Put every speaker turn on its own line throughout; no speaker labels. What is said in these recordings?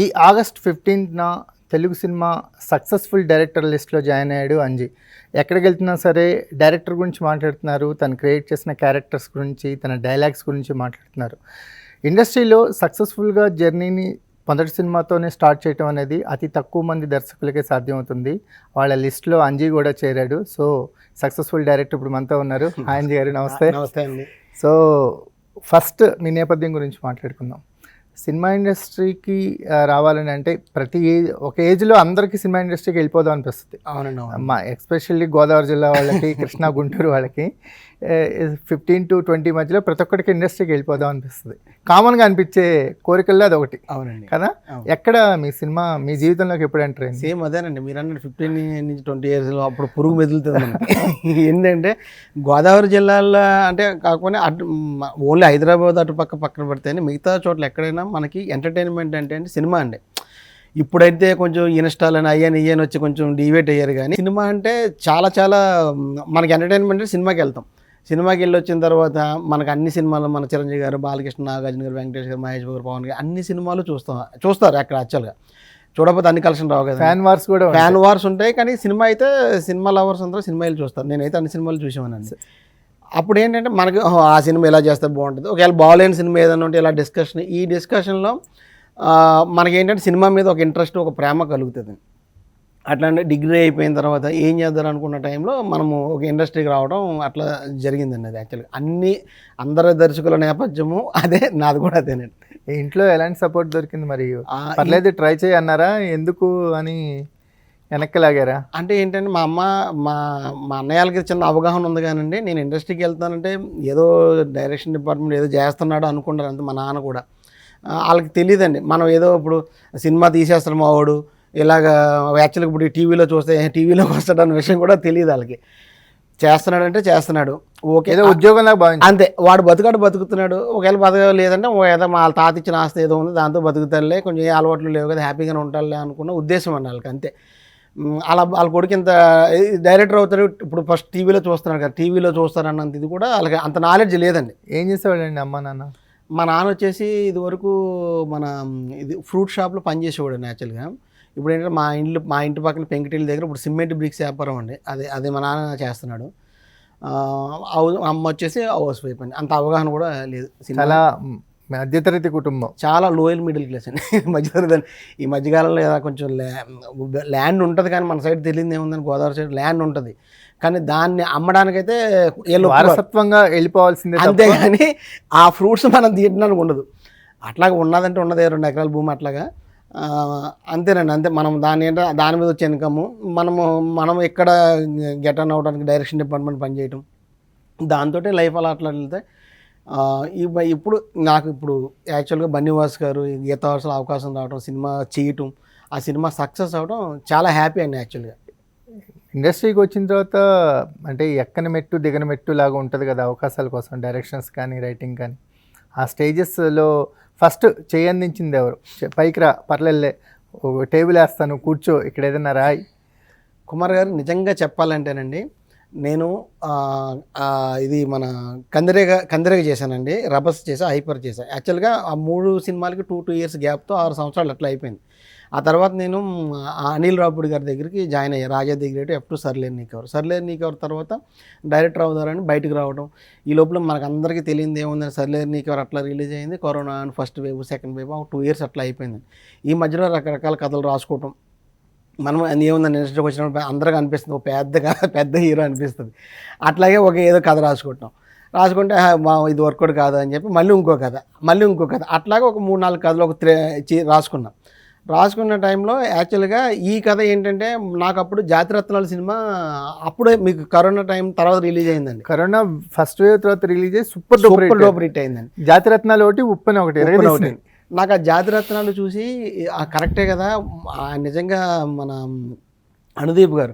ఈ ఆగస్ట్ 15న Telugu cinema successful director లిస్ట్లో జాయిన్ అయ్యాడు అంజీ. ఎక్కడికి వెళ్తున్నా సరే డైరెక్టర్ గురించి మాట్లాడుతున్నారు, తను క్రియేట్ చేసిన క్యారెక్టర్స్ గురించి, తన డైలాగ్స్ గురించి మాట్లాడుతున్నారు. ఇండస్ట్రీలో సక్సెస్ఫుల్గా జర్నీని మొదటి సినిమాతోనే స్టార్ట్ చేయడం అనేది అతి తక్కువ మంది దర్శకులకే సాధ్యమవుతుంది. వాళ్ళ లిస్ట్లో అంజీ కూడా చేరాడు. సో సక్సెస్ఫుల్ డైరెక్టర్ ఇప్పుడు మనతో ఉన్నారు. హాయ్ అంజీ గారు, నమస్తే.
నమస్తే అండి.
సో ఫస్ట్ మీ నేపథ్యం గురించి మాట్లాడుకుందాం. సినిమా ఇండస్ట్రీకి రావాలని అంటే ఒక ఏజ్లో అందరికీ సినిమా ఇండస్ట్రీకి వెళ్ళిపోదాం అనిపిస్తుంది.
అవునండి.
ఎస్పెషల్లీ గోదావరి జిల్లా వాళ్ళకి, కృష్ణా గుంటూరు వాళ్ళకి 15 to 20 మధ్యలో ప్రతి ఒక్కరికి ఇండస్ట్రీకి వెళ్ళిపోదాం అనిపిస్తుంది. కామన్గా అనిపించే కోరికల్లో అది ఒకటి.
అవునండి
కదా. ఎక్కడ మీ జీవితంలోకి ఎప్పుడు ఎంటర్ అయింది?
సేమ్ అదేనండి. మీరు అన్నట్టు 15 నుంచి 20 years అప్పుడు పురుగు మెదులుతుంది మనకి. ఏంటంటే గోదావరి జిల్లాలో అంటే కాకపోతే ఓన్లీ హైదరాబాద్ అటు పక్కన పడితేనే మిగతా చోట్ల ఎక్కడైనా మనకి ఎంటర్టైన్మెంట్ అంటే సినిమా అండి. ఇప్పుడైతే కొంచెం ఇన్స్టాలని అయ్యని వచ్చి కొంచెం డివేట్ అయ్యారు. కానీ సినిమా అంటే చాలా చాలా మనకి ఎంటర్టైన్మెంట్ అంటే సినిమాకి వెళ్తాం. సినిమాకి వెళ్ళి వచ్చిన తర్వాత మనకు అన్ని సినిమాలు, మన చిరంజీవి గారు, బాలకృష్ణ, నాగార్జున గారు, వెంకటేష్ గారు, మహేష్ బాబు, పవన్ గారు అన్ని సినిమాలు చూస్తారు అక్కడ. యాక్చువల్గా చూడకపోతే అన్ని కలెక్షన్ రావు కదా. ఫ్యాన్ వార్స్ ఉంటాయి. కానీ సినిమా లవర్స్ అందరూ సినిమాలు చూస్తారు. నేనైతే అన్ని సినిమాలు చూసామనండి. అప్పుడు ఏంటంటే మనకి ఆ సినిమా ఎలా చేస్తే బాగుంటుంది, ఒకవేళ బాగాలేని సినిమా ఏదైనా ఉంటే ఇలా ఈ డిస్కషన్లో మనకేంటంటే సినిమా మీద ఒక ఇంట్రెస్ట్, ఒక ప్రేమ కలుగుతుంది. అట్లాంటి డిగ్రీ అయిపోయిన తర్వాత ఏం చేద్దాం అనుకున్న టైంలో మనము ఒక ఇండస్ట్రీకి రావడం అట్లా జరిగిందండి. అది యాక్చువల్గా అందరి దర్శకుల నేపథ్యము అదే, నాది కూడా అదేనండి.
ఇంట్లో ఎలాంటి సపోర్ట్ దొరికింది మరి? పర్లేదు ట్రై చేయి అన్నారా? ఎందుకు అని వెనక్కి లాగారా?
అంటే ఏంటంటే మా అమ్మ మా అన్నయ్యలకి చిన్న అవగాహన ఉంది కానండి. నేను ఇండస్ట్రీకి వెళ్తానంటే ఏదో డైరెక్షన్ డిపార్ట్మెంట్ ఏదో చేస్తున్నాడు అనుకుంటారు అంతే. మా నాన్న కూడా వాళ్ళకి తెలియదండి. మనం ఏదో ఇప్పుడు సినిమా తీసేస్తాడు మా వాడు ఇలాగా. యాక్చువల్గా ఇప్పుడు టీవీలోకి వస్తాడు అన్న విషయం కూడా తెలియదు వాళ్ళకి. చేస్తున్నాడంటే చేస్తున్నాడు, ఓకే,
ఏదో ఉద్యోగంలా
అంతే. వాడు బతుకుతున్నాడు. ఒకవేళ లేదంటే ఏదో మా తాత ఇచ్చిన ఆస్తి ఏదో ఉంది, దాంతో బతుకుతాడులే, కొంచెం ఏ అలవాట్లు లేవు కదా, హ్యాపీగానే ఉంటాడులే అనుకున్న ఉద్దేశం అండి వాళ్ళకి. అంతే. అలా వాళ్ళ కొడుకు ఇంత డైరెక్టర్ అవుతాడు, ఇప్పుడు ఫస్ట్ టీవీలో చూస్తున్నాడు కదా, టీవీలో చూస్తారన్నంత ఇది కూడా వాళ్ళకి అంత నాలెడ్జ్ లేదండి.
ఏం చేసేవాడండి అమ్మ నాన్న?
మా నాన్న వచ్చేసి ఇదివరకు ఇది ఫ్రూట్ షాప్లో పనిచేసేవాడు యాక్చువల్గా. ఇప్పుడు ఏంటంటే మా ఇంటి పక్కన పెంకిటిల దగ్గర ఇప్పుడు సిమెంట్ బ్రిక్స్ వ్యాపారం అండి. అదే మా నాన్న చేస్తున్నాడు. అమ్మ వచ్చేసి హౌస్ వైఫ్ అండి. అంత అవగాహన కూడా లేదు.
చాలా మధ్యతరగతి కుటుంబం,
చాలా లోయల్ మిడిల్ క్లాస్ అండి. మధ్యతరగతి. ఈ మధ్యకాలంలో కొంచెం ల్యాండ్ ఉంటుంది, కానీ మన సైడ్ తెలియదు ఏముందని, గోదావరి సైడ్ ల్యాండ్ ఉంటుంది, కానీ దాన్ని అమ్మడానికైతే
వారసత్వంగా వెళ్ళిపోవాల్సిందే.
అంతేగాని ఆ ఫ్రూట్స్ మనం తీయడానికి ఉండదు. అట్లాగా ఉన్నదంటే ఉన్నదే 2 ఎకరాల భూమి అట్లాగా. అంతేనండి. అంతే. మనం దాని మీద వచ్చే ఇన్కము మనం ఇక్కడ గెట్ అన్ అవడానికి డైరెక్షన్ డిపార్ట్మెంట్ పనిచేయటం, దాంతో లైఫ్ అట్లా వెళ్తే ఇప్పుడు యాక్చువల్గా బన్నీవాస్ గారు గీతావాసులో అవకాశం రావడం, సినిమా చేయటం, ఆ సినిమా సక్సెస్ అవ్వడం చాలా హ్యాపీ అండి. యాక్చువల్గా
ఇండస్ట్రీకి వచ్చిన తర్వాత అంటే ఎక్కని మెట్టు దిగని మెట్టు లాగా ఉంటుంది కదా అవకాశాల కోసం, డైరెక్షన్స్ కానీ రైటింగ్ కానీ. ఆ స్టేజెస్లో ఫస్ట్ చేయందించింది ఎవరు? పైకి రా, పర్లేదులే, టేబుల్ వేస్తాను, కూర్చో, ఇక్కడ ఏదైనా రాయి.
కుమార్ గారు నిజంగా చెప్పాలంటేనండి, నేను ఇది మన కందిరేగ చేశానండి, రబస్ చేసా, హైపర్ చేశా. యాక్చువల్గా ఆ 3 సినిమాలకి 2 years గ్యాప్తో 6 సంవత్సరాలు అట్లా అయిపోయింది. ఆ తర్వాత నేను అనిల్ రావుపూడి గారి దగ్గరికి జాయిన్ అయ్యాను. రాజా దగ్గర F2 సర్లేరు నీకెవర్ తర్వాత డైరెక్టర్ అవుతారని బయటకు రావడం. ఈ లోపల మనకు అందరికీ తెలియదు ఏముందని, సర్లేరు నీకెవర్ అట్లా రిలీజ్ అయింది. కరోనా అని first wave, second wave, 2 years అట్లా అయిపోయింది. ఈ మధ్యలో రకరకాల కథలు రాసుకోవటం, మనం ఏముందని ఇండస్ట్రీకి వచ్చినప్పుడు అందరికీ అనిపిస్తుంది ఒక పెద్ద హీరో అనిపిస్తుంది. అట్లాగే ఏదో కథ రాసుకుంటే ఇది వర్కౌట్ కాదు అని చెప్పి మళ్ళీ ఇంకో కథ అట్లాగే ఒక 3-4 కథలు రాసుకున్న టైంలో యాక్చువల్గా ఈ కథ ఏంటంటే, నాకు అప్పుడు జాతిరత్నాలు సినిమా అప్పుడే మీకు కరోనా టైం తర్వాత రిలీజ్ అయిందండి.
కరోనా ఫస్ట్ వేవ్ తర్వాత రిలీజ్ అయ్యి సూపర్ డూపర్ హిట్ అయిందండి. జాతిరత్నాలు ఒకటి, ఉప్పెన ఒకటి.
నాకు ఆ జాతిరత్నాలు చూసి కరెక్టే కదా, నిజంగా మన అనుదీప్ గారు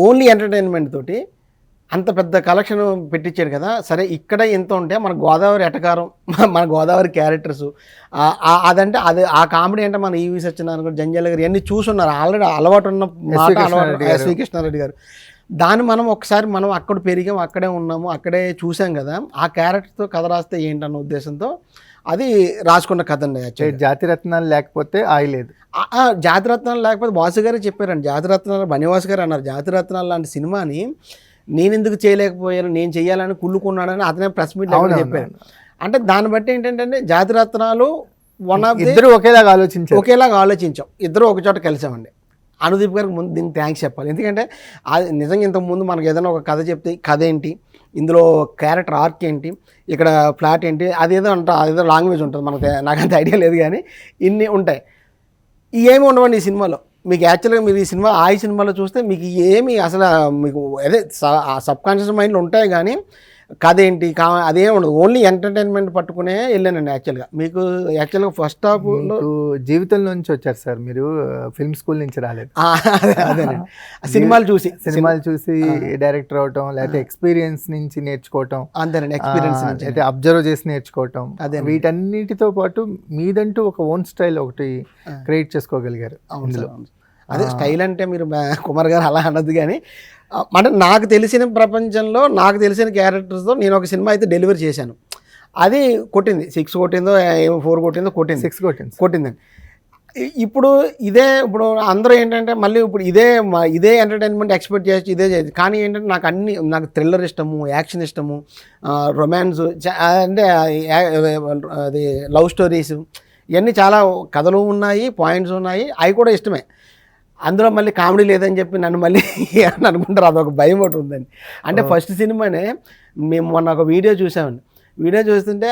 ఓన్లీ ఎంటర్టైన్మెంట్ తోటి అంత పెద్ద కలెక్షన్ పెట్టించాడు కదా. సరే ఇక్కడ ఎంత ఉంటే మన గోదావరి ఎటకారం, మన గోదావరి క్యారెక్టర్స్, అదంటే ఆ కామెడీ అంటే మన ఈవి సత్యనారాయణ గారు, జంజాల గారు ఇవన్నీ చూసున్నారు. ఆల్రెడీ అలవాటు ఉన్న మాట ఎస్వి కృష్ణారెడ్డి గారు. దాన్ని ఒకసారి అక్కడ పెరిగాం, అక్కడే ఉన్నాము, అక్కడే చూసాం కదా, ఆ క్యారెక్టర్తో కథ రాస్తే ఏంటన్న ఉద్దేశంతో అది రాసుకున్న కథ అండి యాక్చువల్లీ.
జాతిరత్నాలు లేకపోతే ఆయిలేదు.
జాతిరత్నాలు లేకపోతే వాసు గారే చెప్పారండి. జాతిరత్నాలు బనివాసు గారు అన్నారు, జాతిరత్నాలు లాంటి సినిమాని నేను ఎందుకు చేయలేకపోయాను, నేను చేయాలని కుళ్ళుకున్నాడని అతనే ప్రెస్ మీట్ చెప్పారు. అంటే దాన్ని బట్టి ఏంటంటే జాతిరత్నాలు వన్ ఆఫ్
ఇద్దరు ఒకేలాగా
ఆలోచించాం, ఇద్దరు ఒక చోట కలిసామండి. అనుదీప్ గారికి ముందు దీనికి థ్యాంక్స్ చెప్పాలి. ఎందుకంటే అది నిజంగా ఇంతకుముందు మనకు ఏదైనా ఒక కథ చెప్తే కథ ఏంటి, ఇందులో క్యారెక్టర్ ఆర్క్ ఏంటి, ఇక్కడ ప్లాట్ ఏంటి, అదేదో లాంగ్వేజ్ ఉంటుంది మనకు, నాకు అంత ఐడియా లేదు కానీ ఇన్ని ఉంటాయి. ఏమి ఉండవండి ఈ సినిమాలో. మీకు యాక్చువల్గా మీరు ఈ సినిమాలో చూస్తే మీకు ఏమి అసలు మీకు అదే సబ్ కాన్షియస్ మైండ్లో ఉంటాయి కానీ కథ ఏంటి అదే ఉండదు. ఓన్లీ ఎంటర్టైన్మెంట్ పట్టుకునే వెళ్ళానండి యాక్చువల్గా. మీకు యాక్చువల్గా ఫస్ట్ హాఫ్లో
జీవితం నుంచి వచ్చారు సార్ మీరు, ఫిల్మ్ స్కూల్ నుంచి రాలేదు.
అదేనండి, సినిమాలు చూసి
డైరెక్టర్ అవటం, లేకపోతే ఎక్స్పీరియన్స్ నుంచి నేర్చుకోవటం.
అంతేనండి, ఎక్స్పీరియన్స్
అయితే అబ్జర్వ్ చేసి నేర్చుకోవటం. అదే వీటన్నిటితో పాటు మీదంటూ ఒక ఓన్ స్టైల్ ఒకటి క్రియేట్ చేసుకోగలిగారు.
అదే స్టైల్ అంటే మీరు కుమార్ గారు అలా అన్నది కానీ అంటే నాకు తెలిసిన ప్రపంచంలో నాకు తెలిసిన క్యారెక్టర్స్తో నేను ఒక సినిమా అయితే డెలివరీ చేశాను. అది కొట్టింది, 6 కొట్టిందో 4 కొట్టిందో కొట్టిందండి. ఇప్పుడు ఇప్పుడు అందరూ ఏంటంటే మళ్ళీ ఇప్పుడు ఇదే ఎంటర్టైన్మెంట్ ఎక్స్పెక్ట్ చేయొచ్చు, ఇదే చేయొచ్చు. కానీ ఏంటంటే నాకు థ్రిల్లర్ ఇష్టము, యాక్షన్ ఇష్టము, రొమాన్స్, అంటే అది లవ్ స్టోరీస్, ఇవన్నీ చాలా కథలు ఉన్నాయి, పాయింట్స్ ఉన్నాయి, అవి కూడా ఇష్టమే. అందులో మళ్ళీ కామెడీ లేదని చెప్పి నన్ను మళ్ళీ అని అనుకుంటారు, అదొక భయం ఒకటి ఉందండి. అంటే ఫస్ట్ సినిమానే మేము మొన్న ఒక వీడియో చూసామండి. వీడియో చూస్తుంటే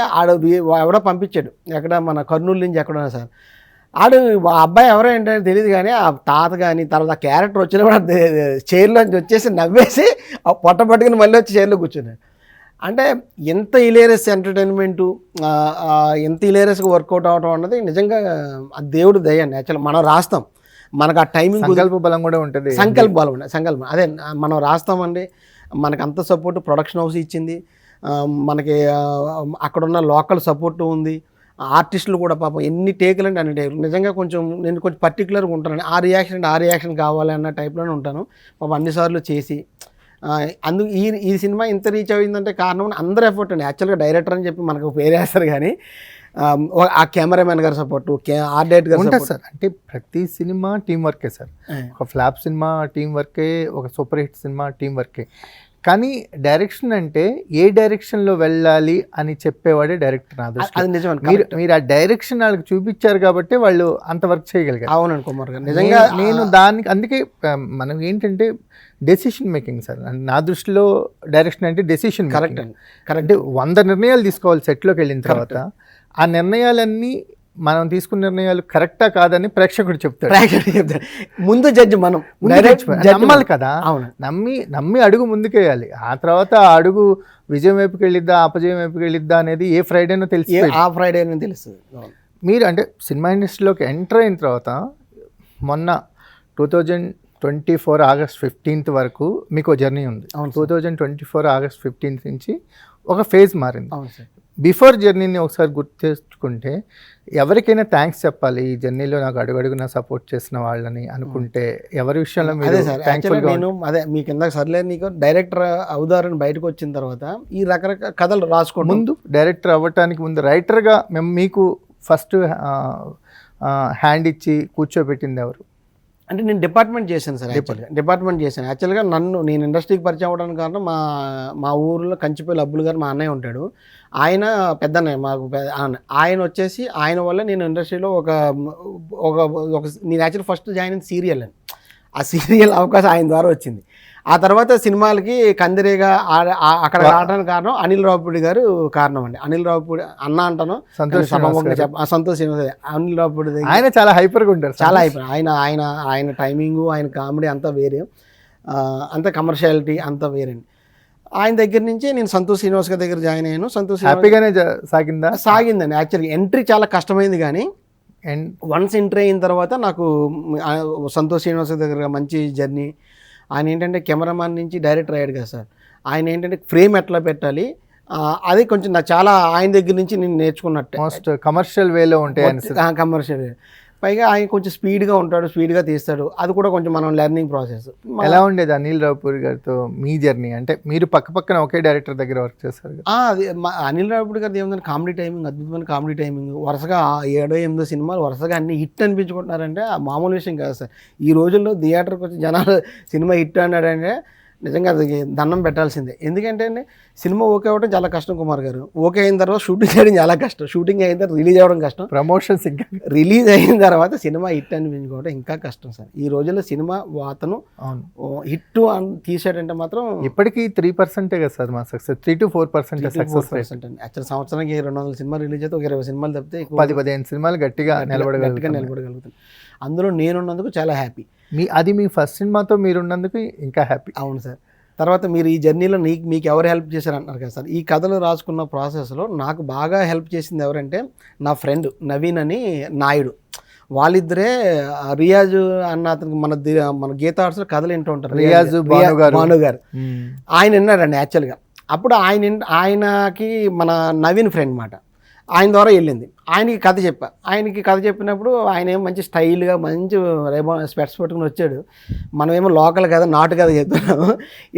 ఎవడో పంపించాడు, ఎక్కడ మన కర్నూలు నుంచి ఎక్కడో సార్. అబ్బాయి ఎవరో ఏంటంటే తెలియదు కానీ ఆ తాత కానీ తర్వాత ఆ క్యారెక్టర్ వచ్చినా కూడా చైర్లోంచి వచ్చేసి నవ్వేసి పొట్ట పట్టుకుని మళ్ళీ వచ్చి చైర్లో కూర్చున్నాడు. అంటే ఎంత ఇలేరియస్ ఎంటర్టైన్మెంటు, ఎంత ఇలేరియస్గా వర్కౌట్ అవడం అన్నది నిజంగా దేవుడు దయ అండి. యాక్చువల్లీ మనం రాస్తాం, మనకు ఆ టైమింగ్
సంకల్ప బలం కూడా ఉంటుంది,
సంకల్పం అదే మనం రాస్తామండి. మనకు అంత సపోర్ట్ ప్రొడక్షన్ హౌస్ ఇచ్చింది, మనకి అక్కడున్న లోకల్ సపోర్టు ఉంది, ఆర్టిస్టులు కూడా పాపం ఎన్ని టేకులు అంటే అన్ని టేకులు. నిజంగా నేను కొంచెం పర్టికులర్గా ఉంటాను, ఆ రియాక్షన్ కావాలి అన్న టైప్లోనే ఉంటాను. పాపం అన్నిసార్లు చేసి అందుకు ఈ సినిమా ఇంత రీచ్ అయిందంటే కారణం అందరూ ఎఫర్ట్ అండి. యాక్చువల్గా డైరెక్టర్ అని చెప్పి మనకు పేరు వేస్తారు కానీ ఆ కెమెరామెన్ గారి సపోర్టు, ఆర్ట్ డైరెక్టర్ గారు
ఉంటుంది సార్. అంటే ప్రతి సినిమా టీం వర్కే సార్. ఒక ఫ్లాప్ సినిమా టీం వర్కే, ఒక సూపర్ హిట్ సినిమా టీం వర్కే. కానీ డైరెక్షన్ అంటే ఏ డైరెక్షన్లో వెళ్ళాలి అని చెప్పేవాడే డైరెక్టర్. నా దృష్టిలో మీరు ఆ డైరెక్షన్ వాళ్ళకి చూపించారు కాబట్టి వాళ్ళు అంత వర్క్ చేయగలిగారు.
అవునండి కుమార్ గారు, నిజంగా
నేను అందుకే మనం ఏంటంటే డెసిషన్ మేకింగ్ సార్. నా దృష్టిలో డైరెక్షన్ అంటే డెసిషన్
కరెక్ట్.
100 నిర్ణయాలు తీసుకోవాలి సెట్లోకి వెళ్ళిన తర్వాత. ఆ నిర్ణయాలన్నీ మనం తీసుకున్న నిర్ణయాలు కరెక్టా కాదని ప్రేక్షకుడు చెప్తాడు.
ముందు జడ్జి మనం
నమ్మాలి కదా. నమ్మి అడుగు ముందుకేయాలి. ఆ తర్వాత ఆ అడుగు విజయం వైపుకి వెళ్ళిద్దా అపజయం వైపుకి వెళ్ళిద్దా అనేది ఏ ఫ్రైడేనో తెలుసు. మీరు అంటే సినిమా ఇండస్ట్రీలోకి ఎంటర్ అయిన తర్వాత మొన్న 2024 ఆగస్ట్ 15 వరకు మీకు జర్నీ ఉంది. 2024 ఆగస్ట్ 15 నుంచి ఒక ఫేజ్ మారింది. బిఫోర్ జర్నీని ఒకసారి గుర్తు చేసుకుంటే ఎవరికైనా థ్యాంక్స్ చెప్పాలి, ఈ జర్నీలో నాకు అడుగడుగునా సపోర్ట్ చేసిన వాళ్ళని అనుకుంటే ఎవరి విషయంలో
అదే మీకు ఇందాక సర్లే నీకు డైరెక్టర్ అవుదారని బయటకు వచ్చిన తర్వాత ఈ రకరకాల కథలు రాసుకోండి.
ముందు డైరెక్టర్ అవ్వటానికి ముందు రైటర్గా మేము మీకు ఫస్ట్ హ్యాండ్ ఇచ్చి కూర్చోబెట్టింది ఎవరు?
అంటే నేను డిపార్ట్మెంట్ చేశాను సార్. యాక్చువల్గా నేను ఇండస్ట్రీకి పరిచయం అవ్వడానికి కారణం మా ఊరిలో కంచిపల్లి అబ్బులు గారు మా అన్నయ్య ఉంటాడు. ఆయన పెద్ద అన్నయ్య మాకు. ఆయన వచ్చేసి ఆయన వల్ల నేను ఇండస్ట్రీలో నేను యాక్చువల్ ఫస్ట్ జాయిన్ అయిన సీరియల్ అని, ఆ సీరియల్ అవకాశం ఆయన ద్వారా వచ్చింది. ఆ తర్వాత సినిమాలకి కందిరేగా అక్కడ రావడానికి కారణం అనిల్ రావుపూడి గారు కారణం అండి. అనిల్ రావుపూడి అన్న అంటాను, సంతోష్ అనిల్ రావుపూడి
ఆయన చాలా హైపర్గా ఉంటారు,
చాలా హైపర్. ఆయన టైమింగు, ఆయన కామెడీ అంతా వేరే, అంత కమర్షియాలిటీ అంతా వేరండి. ఆయన దగ్గర నుంచి నేను సంతోష్ శ్రీనివాస్ గారి దగ్గర జాయిన్ అయ్యాను. సంతోష్
హ్యాపీగానే
సాగిందండి. యాక్చువల్గా ఎంట్రీ చాలా కష్టమైంది కానీ వన్స్ ఎంట్రీ అయిన తర్వాత నాకు సంతోష్ శ్రీనివాస్ దగ్గర మంచి జర్నీ. ఆయన ఏంటంటే కెమెరామాన్ నుంచి డైరెక్టర్ అయ్యాడు కదా సార్. ఆయన ఏంటంటే ఫ్రేమ్ ఎట్లా పెట్టాలి అది కొంచెం నాకు చాలా ఆయన దగ్గర నుంచి నేను నేర్చుకున్నట్టు.
మోస్ట్ కమర్షియల్ వేలో ఉంటాయి.
కమర్షియల్ వే పైగా ఆయన కొంచెం స్పీడ్గా ఉంటాడు, స్పీడ్గా తీస్తాడు. అది కూడా కొంచెం మనం లెర్నింగ్ ప్రాసెస్.
ఎలా ఉండేది అనిల్ రావుపూరి గారితో మీ జర్నీ? అంటే మీరు పక్క పక్కన ఒకే డైరెక్టర్ దగ్గర వర్క్ చేస్తారు కదా.
అది అనిల్ రావుపూడి గారిది ఏముందంటే కామెడీ టైమింగ్, అద్భుతమైన కామెడీ టైమింగ్. వరుసగా 7-8 సినిమాలు వరుసగా అన్ని హిట్ అనిపించుకుంటున్నారంటే ఆ మామూలు విషయం కాదు సార్. ఈ రోజుల్లో థియేటర్కి వచ్చి జనాలు సినిమా హిట్ అన్నాడంటే నిజంగా అది దండం పెట్టాల్సిందే. ఎందుకంటే అండి సినిమా ఓకే అవ్వడం చాలా కష్టం కుమార్ గారు. ఓకే అయిన తర్వాత షూటింగ్ చేయడం చాలా కష్టం, షూటింగ్ అయిన తర్వాత రిలీజ్ అవ్వడం కష్టం,
ప్రమోషన్స్ ఇంకా
రిలీజ్ అయిన తర్వాత సినిమా హిట్ అనిపించుకోవడం ఇంకా కష్టం సార్. ఈ రోజుల్లో సినిమా అతను హిట్ అని తీసాడంటే మాత్రం
ఇప్పటికీ 3% కదా సార్ మా success, 3 to 4% success rate.
Actual సంవత్సరానికి 200 సినిమాలు రిలీజ్ అయితే ఒక 20 సినిమాలు తప్పితే
10-15 సినిమాలు గట్టిగా
నిలబడగలుగుతాను. అందులో నేనున్నందుకు చాలా హ్యాపీ.
అది మీ ఫస్ట్ సినిమాతో మీరున్నందుకు ఇంకా హ్యాపీ.
అవును సార్. తర్వాత మీరు ఈ జర్నీలో మీకు ఎవరు హెల్ప్ చేశారు అంటున్నారు కదా సార్. ఈ కథలు రాసుకున్న ప్రాసెస్లో నాకు బాగా హెల్ప్ చేసింది ఎవరంటే నా ఫ్రెండ్ నవీన్ అని నాయుడు. వాళ్ళిద్దరే రియాజ్ అన్న అతనికి మన గీతా ఆర్ట్స్లో కథలు వింటూ ఉంటారు,
రియాజ్
భాను గారు. ఆయన విన్నాడండి యాక్చువల్గా. అప్పుడు ఆయనకి మన నవీన్ ఫ్రెండ్ మాట, ఆయన ద్వారా వెళ్ళింది. ఆయనకి కథ చెప్పినప్పుడు ఆయన ఏమో మంచి స్టైల్గా మంచి స్పెట్స్ పెట్టుకుని వచ్చాడు. మనమేమో లోకల్ కదా, నాటు కదా చెప్తున్నాము.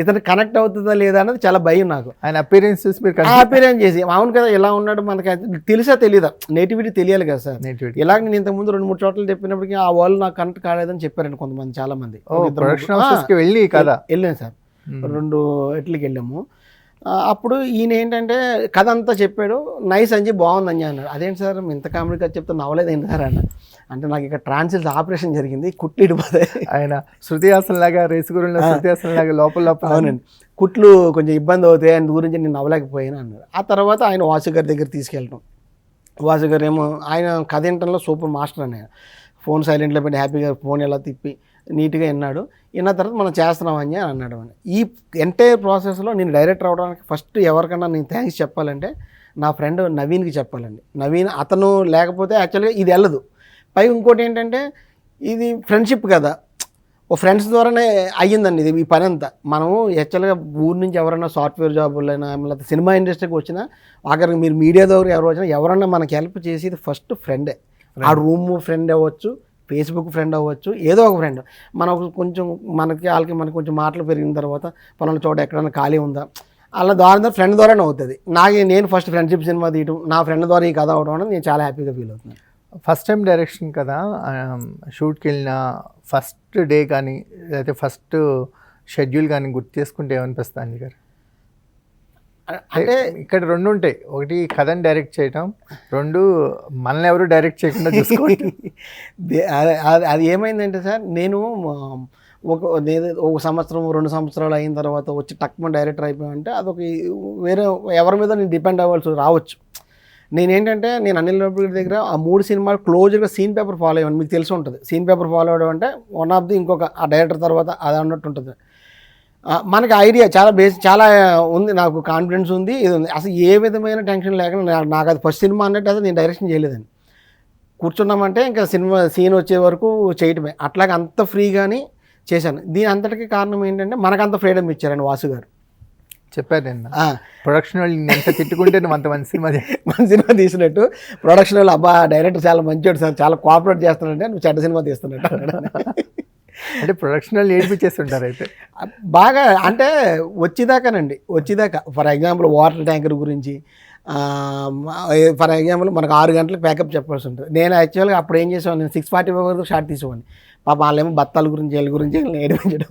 ఇతను కనెక్ట్ అవుతుందా లేదా అన్నది చాలా భయం నాకు.
ఆయన అపీరెన్స్ చూసి మీరు
అపీరెన్స్ చేసి అవును కదా ఇలా ఉన్నాడు మనకి తెలిసా తెలీదా, నేటివిటీ తెలియాలి కదా సార్. ఇలాగ నేను ఇంతకుముందు 2-3 చోట్ల చెప్పినప్పటికీ ఆ వాళ్ళు నాకు కనెక్ట్ కాలేదని చెప్పారండి కొంతమంది, చాలా మంది. వెళ్ళాను సార్, 2 ఎట్లకి వెళ్ళాము. అప్పుడు ఈయన ఏంటంటే కథ అంతా చెప్పాడు, నైస్ అంజీ బాగుందని అన్నాడు. అదేంటి సార్ ఇంత కామెడీ కథ చెప్తే నవ్వలేదు ఏంటి సార్ అన్న. అంటే నాకు ఇక్కడ ట్రాన్సిల్స్ ఆపరేషన్ జరిగింది, కుట్లు ఇడిపోతాయి.
ఆయన శృతి హాసన్ లాగా రేసుగురులో శృతి హాసన్ లాగా లోపల
అవునండి కుట్లు కొంచెం ఇబ్బంది అవుతాయి అని గురించి నేను నవ్వలేకపోయాను అన్నాడు. ఆ తర్వాత ఆయన వాసు గారి దగ్గర తీసుకెళ్ళటం. వాసు గారు ఏమో ఆయన కథ వినటంలో సూపర్ మాస్టర్ అని, ఫోన్ సైలెంట్లో పెట్టి హ్యాపీగా ఫోన్ ఎలా తిప్పి నీట్గా విన్నాడు. విన్న తర్వాత మనం చేస్తున్నామని అన్నాడు. ఈ ఎంటైర్ ప్రాసెస్లో నేను డైరెక్టర్ అవడానికి ఫస్ట్ ఎవరికన్నా నేను థ్యాంక్స్ చెప్పాలంటే నా ఫ్రెండ్ నవీన్కి చెప్పాలండి. నవీన్ అతను లేకపోతే యాక్చువల్గా ఇది వెళ్ళదు. పై ఇంకోటి ఏంటంటే ఇది ఫ్రెండ్షిప్ కదా, ఓ ఫ్రెండ్స్ ద్వారానే అయ్యిందండి ఇది ఈ పని అంతా. మనము యాక్చువల్గా ఊరి నుంచి ఎవరైనా సాఫ్ట్వేర్ జాబులైనా లేకపోతే సినిమా ఇండస్ట్రీకి వచ్చినా ఆఖరికి మీరు మీడియా ద్వారా ఎవరు వచ్చినా ఎవరన్నా మనకి హెల్ప్ చేసేది ఫస్ట్ ఫ్రెండే. ఆ రూమ్ ఫ్రెండ్ అవ్వచ్చు, ఫేస్బుక్ ఫ్రెండ్ అవ్వచ్చు, ఏదో ఒక ఫ్రెండ్. మనకు కొంచెం మనకి కొంచెం మాటలు పెరిగిన తర్వాత పలానా చోట ఎక్కడైనా ఖాళీ ఉందా అలా ద్వారా ఫ్రెండ్ ద్వారానే అవుతుంది. నేను ఫస్ట్ ఫ్రెండ్షిప్ సినిమా తీయటం, నా ఫ్రెండ్ ద్వారా ఈ కథ అవడం అనేది నేను చాలా హ్యాపీగా ఫీల్ అవుతున్నాను.
ఫస్ట్ టైం డైరెక్షన్ కదా, షూట్కి వెళ్ళిన ఫస్ట్ డే కానీ లేకపోతే ఫస్ట్ షెడ్యూల్ కానీ గుర్తు చేసుకుంటే ఏమనిపిస్తుంది అండి గారు? అంటే ఇక్కడ 2 ఉంటాయి, ఒకటి కథని డైరెక్ట్ చేయటం, 2 మనల్ని ఎవరు డైరెక్ట్ చేయకుండా చూసుకోండి.
అది ఏమైందంటే సార్ నేను ఒక సంవత్సరం 2 సంవత్సరాలు అయిన తర్వాత వచ్చి టక్మన్ డైరెక్టర్ అయిపోయామంటే అదొక వేరే ఎవరి మీద నేను డిపెండ్ అవ్వాల్సి రావచ్చు. నేను అనిల్ రావుపూడి దగ్గర ఆ 3 సినిమాలు క్లోజ్గా సీన్ పేపర్ ఫాలో అయ్యాను. మీకు తెలిసి ఉంటుంది సీన్ పేపర్ ఫాలో అవ్వడం అంటే వన్ ఆఫ్ ది ఇంకొక ఆ డైరెక్టర్ తర్వాత అది అన్నట్టు ఉంటుంది. మనకి ఐడియా చాలా ఉంది, నాకు కాన్ఫిడెన్స్ ఉంది, ఇది ఉంది. అసలు ఏ విధమైన టెన్షన్ లేకుండా నాకు అది ఫస్ట్ సినిమా అన్నట్టు అసలు నేను డైరెక్షన్ చేయలేదండి. కూర్చున్నామంటే ఇంకా సినిమా సీన్ వచ్చే వరకు చేయటమే, అట్లాగే అంత ఫ్రీగానే చేశాను. దీని అంతటికీ కారణం ఏంటంటే మనకంత ఫ్రీడమ్ ఇచ్చారండి వాసు గారు.
చెప్పారు నేను ప్రొడక్షన్ వాళ్ళు ఎంత తిట్టుకుంటే నువ్వు అంత మంచి
సినిమా తీసినట్టు ప్రొడక్షన్ వాళ్ళు అబ్బా డైరెక్టర్ చాలా మంచివాడు సార్, చాలా కోఆపరేట్ చేస్తున్నాడంటే నువ్వు చెడ్డ సినిమా తీస్తున్నట్టు.
అంటే ప్రొడక్షన్ వాళ్ళు ఏడిపించేస్తుంటారు అయితే
బాగా. అంటే వచ్చేదాకా ఫర్ ఎగ్జాంపుల్ వాటర్ ట్యాంకర్ గురించి ఫర్ ఎగ్జాంపుల్ మనకు 6 గంటలకు ప్యాకప్ చెప్పాల్సి ఉంటుంది. నేను యాక్చువల్గా అప్పుడు ఏం చేసేవాడిని, నేను 6:45 వరకు షార్ట్ తీసేవాడిని. పాప వాళ్ళేమో బత్తాల గురించి వీళ్ళ గురించి ఏడిపించడం.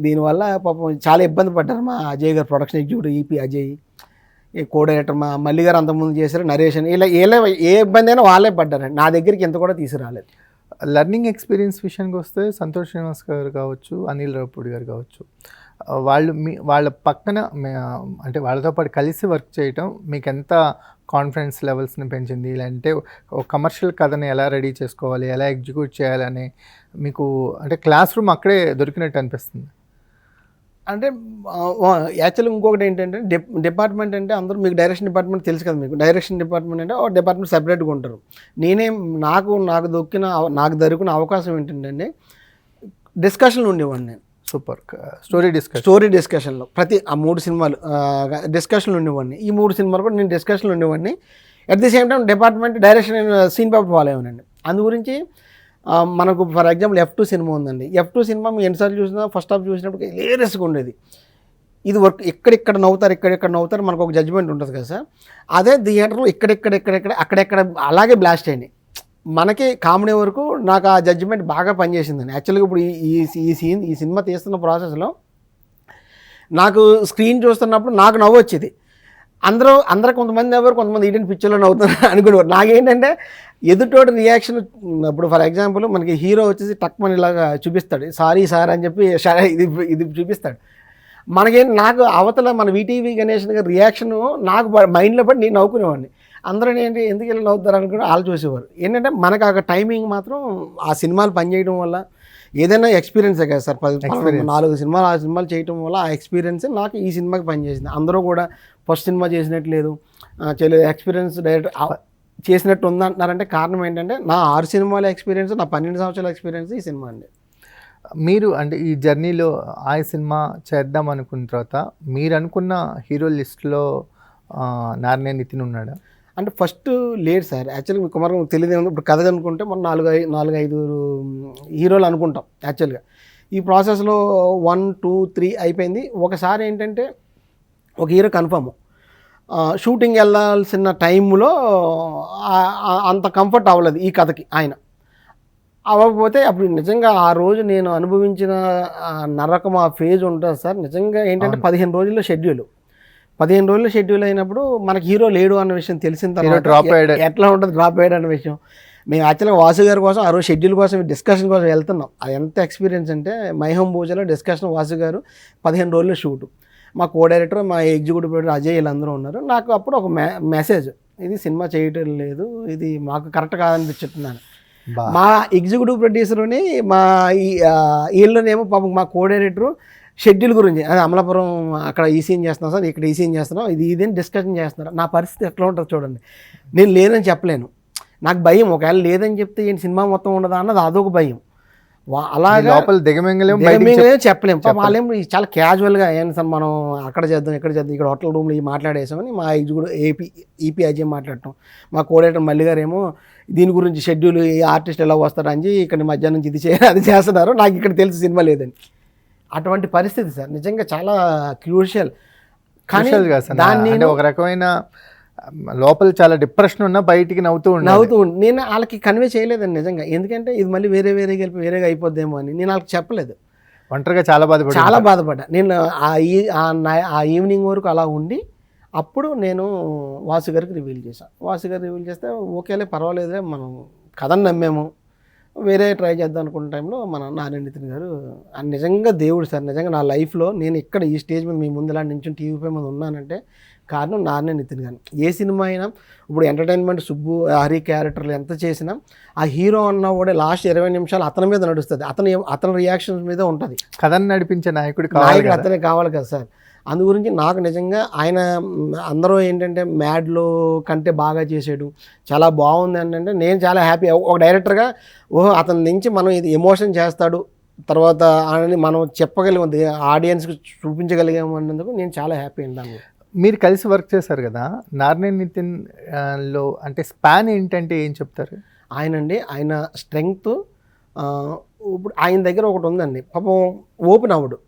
దీనివల్ల పాపం చాలా ఇబ్బంది పడ్డారు మా Ajay garu, production executive EP Ajay, co director మా మల్లి గారు అంతకుముందు చేశారు, నరేషన్, ఇలా ఏ ఇబ్బంది అయినా వాళ్ళే పడ్డారండి. నా దగ్గరికి ఎంత కూడా తీసుకురాలేదు.
లెర్నింగ్ ఎక్స్పీరియన్స్ విషయానికి వస్తే సంతోష్ శ్రీనివాస్ గారు కావచ్చు, అనిల్ రావుపూడి గారు కావచ్చు, వాళ్ళ పక్కన అంటే వాళ్ళతో పాటు కలిసి వర్క్ చేయటం మీకు ఎంత కాన్ఫిడెన్స్ లెవెల్స్ని పెంచింది? లేదంటే ఒక కమర్షియల్ కథని ఎలా రెడీ చేసుకోవాలి, ఎలా ఎగ్జిక్యూట్ చేయాలని మీకు అంటే క్లాస్ రూమ్ అక్కడే దొరికినట్టు అనిపిస్తుంది?
అంటే యాక్చువల్గా ఇంకొకటి ఏంటంటే డిపార్ట్మెంట్ అంటే అందరూ మీకు డైరెక్షన్ డిపార్ట్మెంట్ తెలుసు కదా, మీకు డైరెక్షన్ డిపార్ట్మెంట్ అంటే ఒక డిపార్ట్మెంట్ సెపరేట్గా ఉంటారు. నాకు దొరికిన అవకాశం ఏంటంటే డిస్కషన్లు ఉండేవాడిని నేను.
సూపర్. స్టోరీ డిస్కషన్లో
ప్రతి ఆ 3 సినిమాలు డిస్కషన్లు ఉండేవాడిని. ఈ 3 సినిమాలు కూడా నేను డిస్కషన్లు ఉండేవాడిని. At the same time department direction scene paper follow అయ్యానండి. అందు గురించి మనకు ఫర్ ఎగ్జాంపుల్ F2 సినిమా ఉందండి. F2 సినిమా మేము ఎన్నిసార్లు చూసినా ఫస్ట్ హాఫ్ చూసినప్పుడు లేరస్గా ఉండేది. ఇది వర్క్ ఎక్కడెక్కడ నవ్వుతారు మనకు ఒక జడ్జిమెంట్ ఉంటుంది కదా సార్. అదే థియేటర్లో అక్కడెక్కడ అలాగే బ్లాస్ట్ అయింది. మనకి కామెడీ వరకు నాకు ఆ జడ్జిమెంట్ బాగా పనిచేసిందండి. యాక్చువల్గా ఇప్పుడు ఈ సినిమా తీస్తున్న ప్రాసెస్లో నాకు స్క్రీన్ చూస్తున్నప్పుడు నాకు నవ్వు వచ్చేది. అందరూ కొంతమంది ఈడెన్ పిక్చర్లో నవ్వుతున్నారు అనుకునేవారు. నాకేంటంటే ఎదుటోటి రియాక్షన్ ఇప్పుడు ఫర్ ఎగ్జాంపుల్ మనకి హీరో వచ్చేసి టక్మని ఇలాగా చూపిస్తాడు, సారీ సార్ అని చెప్పి ఇది చూపిస్తాడు. నాకు అవతల మన వీటీవీ గణేషన్ గారి రియాక్షన్ నాకు మైండ్లో పడి నేను నవ్వుకునేవాడిని. అందరూ ఏంటి ఎందుకు ఇలా నవ్వుతారు అనుకుని వాళ్ళు చూసేవారు. ఏంటంటే మనకు ఆ టైమింగ్ మాత్రం ఆ సినిమాలు పనిచేయడం వల్ల ఏదైనా ఎక్స్పీరియన్సే కదా సార్. 4 సినిమాలు చేయడం వల్ల ఆ ఎక్స్పీరియన్స్ నాకు ఈ సినిమాకి పనిచేసింది. అందరూ కూడా ఫస్ట్ సినిమా చేసినట్లేదు చేయలేదు, ఎక్స్పీరియన్స్ డైరెక్ట్ చేసినట్టు ఉందంటున్నారంటే కారణం ఏంటంటే నా 6 సినిమాల ఎక్స్పీరియన్స్, నా 12 సంవత్సరాల ఎక్స్పీరియన్స్ ఈ సినిమా అండి.
మీరు అంటే ఈ జర్నీలో ఆ సినిమా చేద్దాం అనుకున్న తర్వాత మీరు అనుకున్న హీరో లిస్ట్లో నార్నే నితిన్ ఉన్నాడా?
అంటే ఫస్ట్ లేడు సార్. యాక్చువల్గా కుమార్ తెలియదు. ఇప్పుడు కథ అనుకుంటే మనం 4-5 హీరోలు అనుకుంటాం యాక్చువల్గా. ఈ ప్రాసెస్లో 1, 2, 3 అయిపోయింది. ఒకసారి ఏంటంటే ఒక హీరో కన్ఫర్మ్ షూటింగ్ వెళ్ళాల్సిన టైంలో అంత కంఫర్ట్ అవ్వలేదు ఈ కథకి. ఆయన అవ్వకపోతే అప్పుడు నిజంగా ఆ రోజు నేను అనుభవించిన నరకం ఆ ఫేజ్ ఉంటుంది సార్. నిజంగా ఏంటంటే 15 రోజుల్లో షెడ్యూల్ అయినప్పుడు మనకి హీరో లేడు అన్న విషయం తెలిసిన తర్వాత ఎట్లా ఉంటుంది డ్రాప్ అయ్యాడు అన్న విషయం. మేము యాక్చువల్గా వాసు గారి కోసం ఆ రోజు షెడ్యూల్ కోసం డిస్కషన్ కోసం వెళ్తున్నాం. అది ఎంత ఎక్స్పీరియన్స్ అంటే మైహం భోజలో డిస్కషన్, వాసు గారు 15 రోజుల్లో షూటు, మా కో డైరెక్టర్, మా ఎగ్జిక్యూటివ్ ప్రొడ్యూసర్ అజయ్ వీళ్ళందరూ ఉన్నారు. నాకు అప్పుడు ఒక మెసేజ్, ఇది సినిమా చేయటం లేదు, ఇది మాకు కరెక్ట్ కాదనిపించుతున్నాను. మా ఎగ్జిక్యూటివ్ ప్రొడ్యూసర్ని వీళ్ళనేమో పాపం మా కో డైరెక్టరు షెడ్యూల్ గురించి, అది అమలాపురం అక్కడ ఈ సీన్ చేస్తున్నాం సార్, ఇక్కడ ఈ సీన్ చేస్తున్నాం, ఇది డిస్కషన్ చేస్తున్నారు. నా పరిస్థితి ఎట్లా ఉంటుంది చూడండి. నేను లేదని చెప్పలేను, నాకు భయం. ఒకవేళ లేదని చెప్తే ఏంటి సినిమా మొత్తం ఉండదా అన్నది అదొక భయం. అలాగే
లోపల దిగమింగలేము
చెప్పలేము. వాళ్ళేం చాలా క్యాజువల్గా ఏంటి సార్ మనం అక్కడ చేద్దాం ఇక్కడ చేద్దాం, ఇక్కడ హోటల్ రూమ్లో మాట్లాడేసామని మా ఎగ్జిక్యూటివ్ ఈపీ అజయ్ మాట్లాడటం, మా కోఆర్డినేటర్ మల్లి గారు ఏమో దీని గురించి షెడ్యూల్, ఈ ఆర్టిస్ట్ ఎలా వస్తారు అని ఇక్కడ మధ్యాహ్నం నుంచి ఇది అది చేస్తున్నారు, నాకు ఇక్కడ తెలుసు సినిమా లేదని. అటువంటి పరిస్థితి సార్ నిజంగా చాలా క్రూషియల్. కానీ
దాన్ని ఒక రకమైన లోపల చాలా డిప్రెషన్ ఉన్నా బయటికి నవ్వుతూ
నేను వాళ్ళకి కన్వే చేయలేదండి నిజంగా. ఎందుకంటే ఇది మళ్ళీ వేరేగా అయిపోద్దేమో అని నేను వాళ్ళకి చెప్పలేదు.
ఒంటరిగా చాలా
బాధపడ్డా నేను. ఆ ఈవినింగ్ వరకు అలా ఉండి అప్పుడు నేను వాసు గారికి రివీల్ చేశాను. వాసు గారు రివీల్ చేస్తే ఓకేలే పర్వాలేదులే మనం కథను నమ్మేము, వేరే ట్రై చేద్దాం అనుకున్న టైంలో మన నారాయణ నితిన్ గారు నిజంగా దేవుడు సార్. నిజంగా నా లైఫ్లో నేను ఇక్కడ ఈ స్టేజ్ మీద మీ ముందు ఇలా నుంచి టీవీ పై మీద ఉన్నానంటే కారణం నారాయణ నితిన్ గారు. ఏ సినిమా అయినా ఇప్పుడు ఎంటర్టైన్మెంట్ సుబ్బు హరి క్యారెక్టర్లు ఎంత చేసినా ఆ హీరో అన్న కూడా లాస్ట్ 20 నిమిషాలు అతని మీద నడుస్తుంది, అతని రియాక్షన్స్ మీద ఉంటుంది.
కథను నడిపించే నాయకుడు
అతనే కావాలి కదా సార్. అందు గురించి నాకు నిజంగా ఆయన అందరూ ఏంటంటే మ్యాడ్లో కంటే బాగా చేసాడు, చాలా బాగుంది అంటే నేను చాలా హ్యాపీ. ఒక డైరెక్టర్గా అతని నుంచి మనం ఇది ఎమోషన్ చేస్తాడు తర్వాత అని మనం చెప్పగలిగాం, ఆడియన్స్కి చూపించగలిగాము అన్నందుకు నేను చాలా హ్యాపీ అండి.
మీరు కలిసి వర్క్ చేశారు కదా, నారాయణ నితిన్ లో అంటే స్పాన్ ఏంటంటే ఏం చెప్తారు?
ఆయన స్ట్రెంగ్త్ ఇప్పుడు ఆయన దగ్గర ఒకటి ఉందండి, పాపం ఓపెన్ అవ్వడు.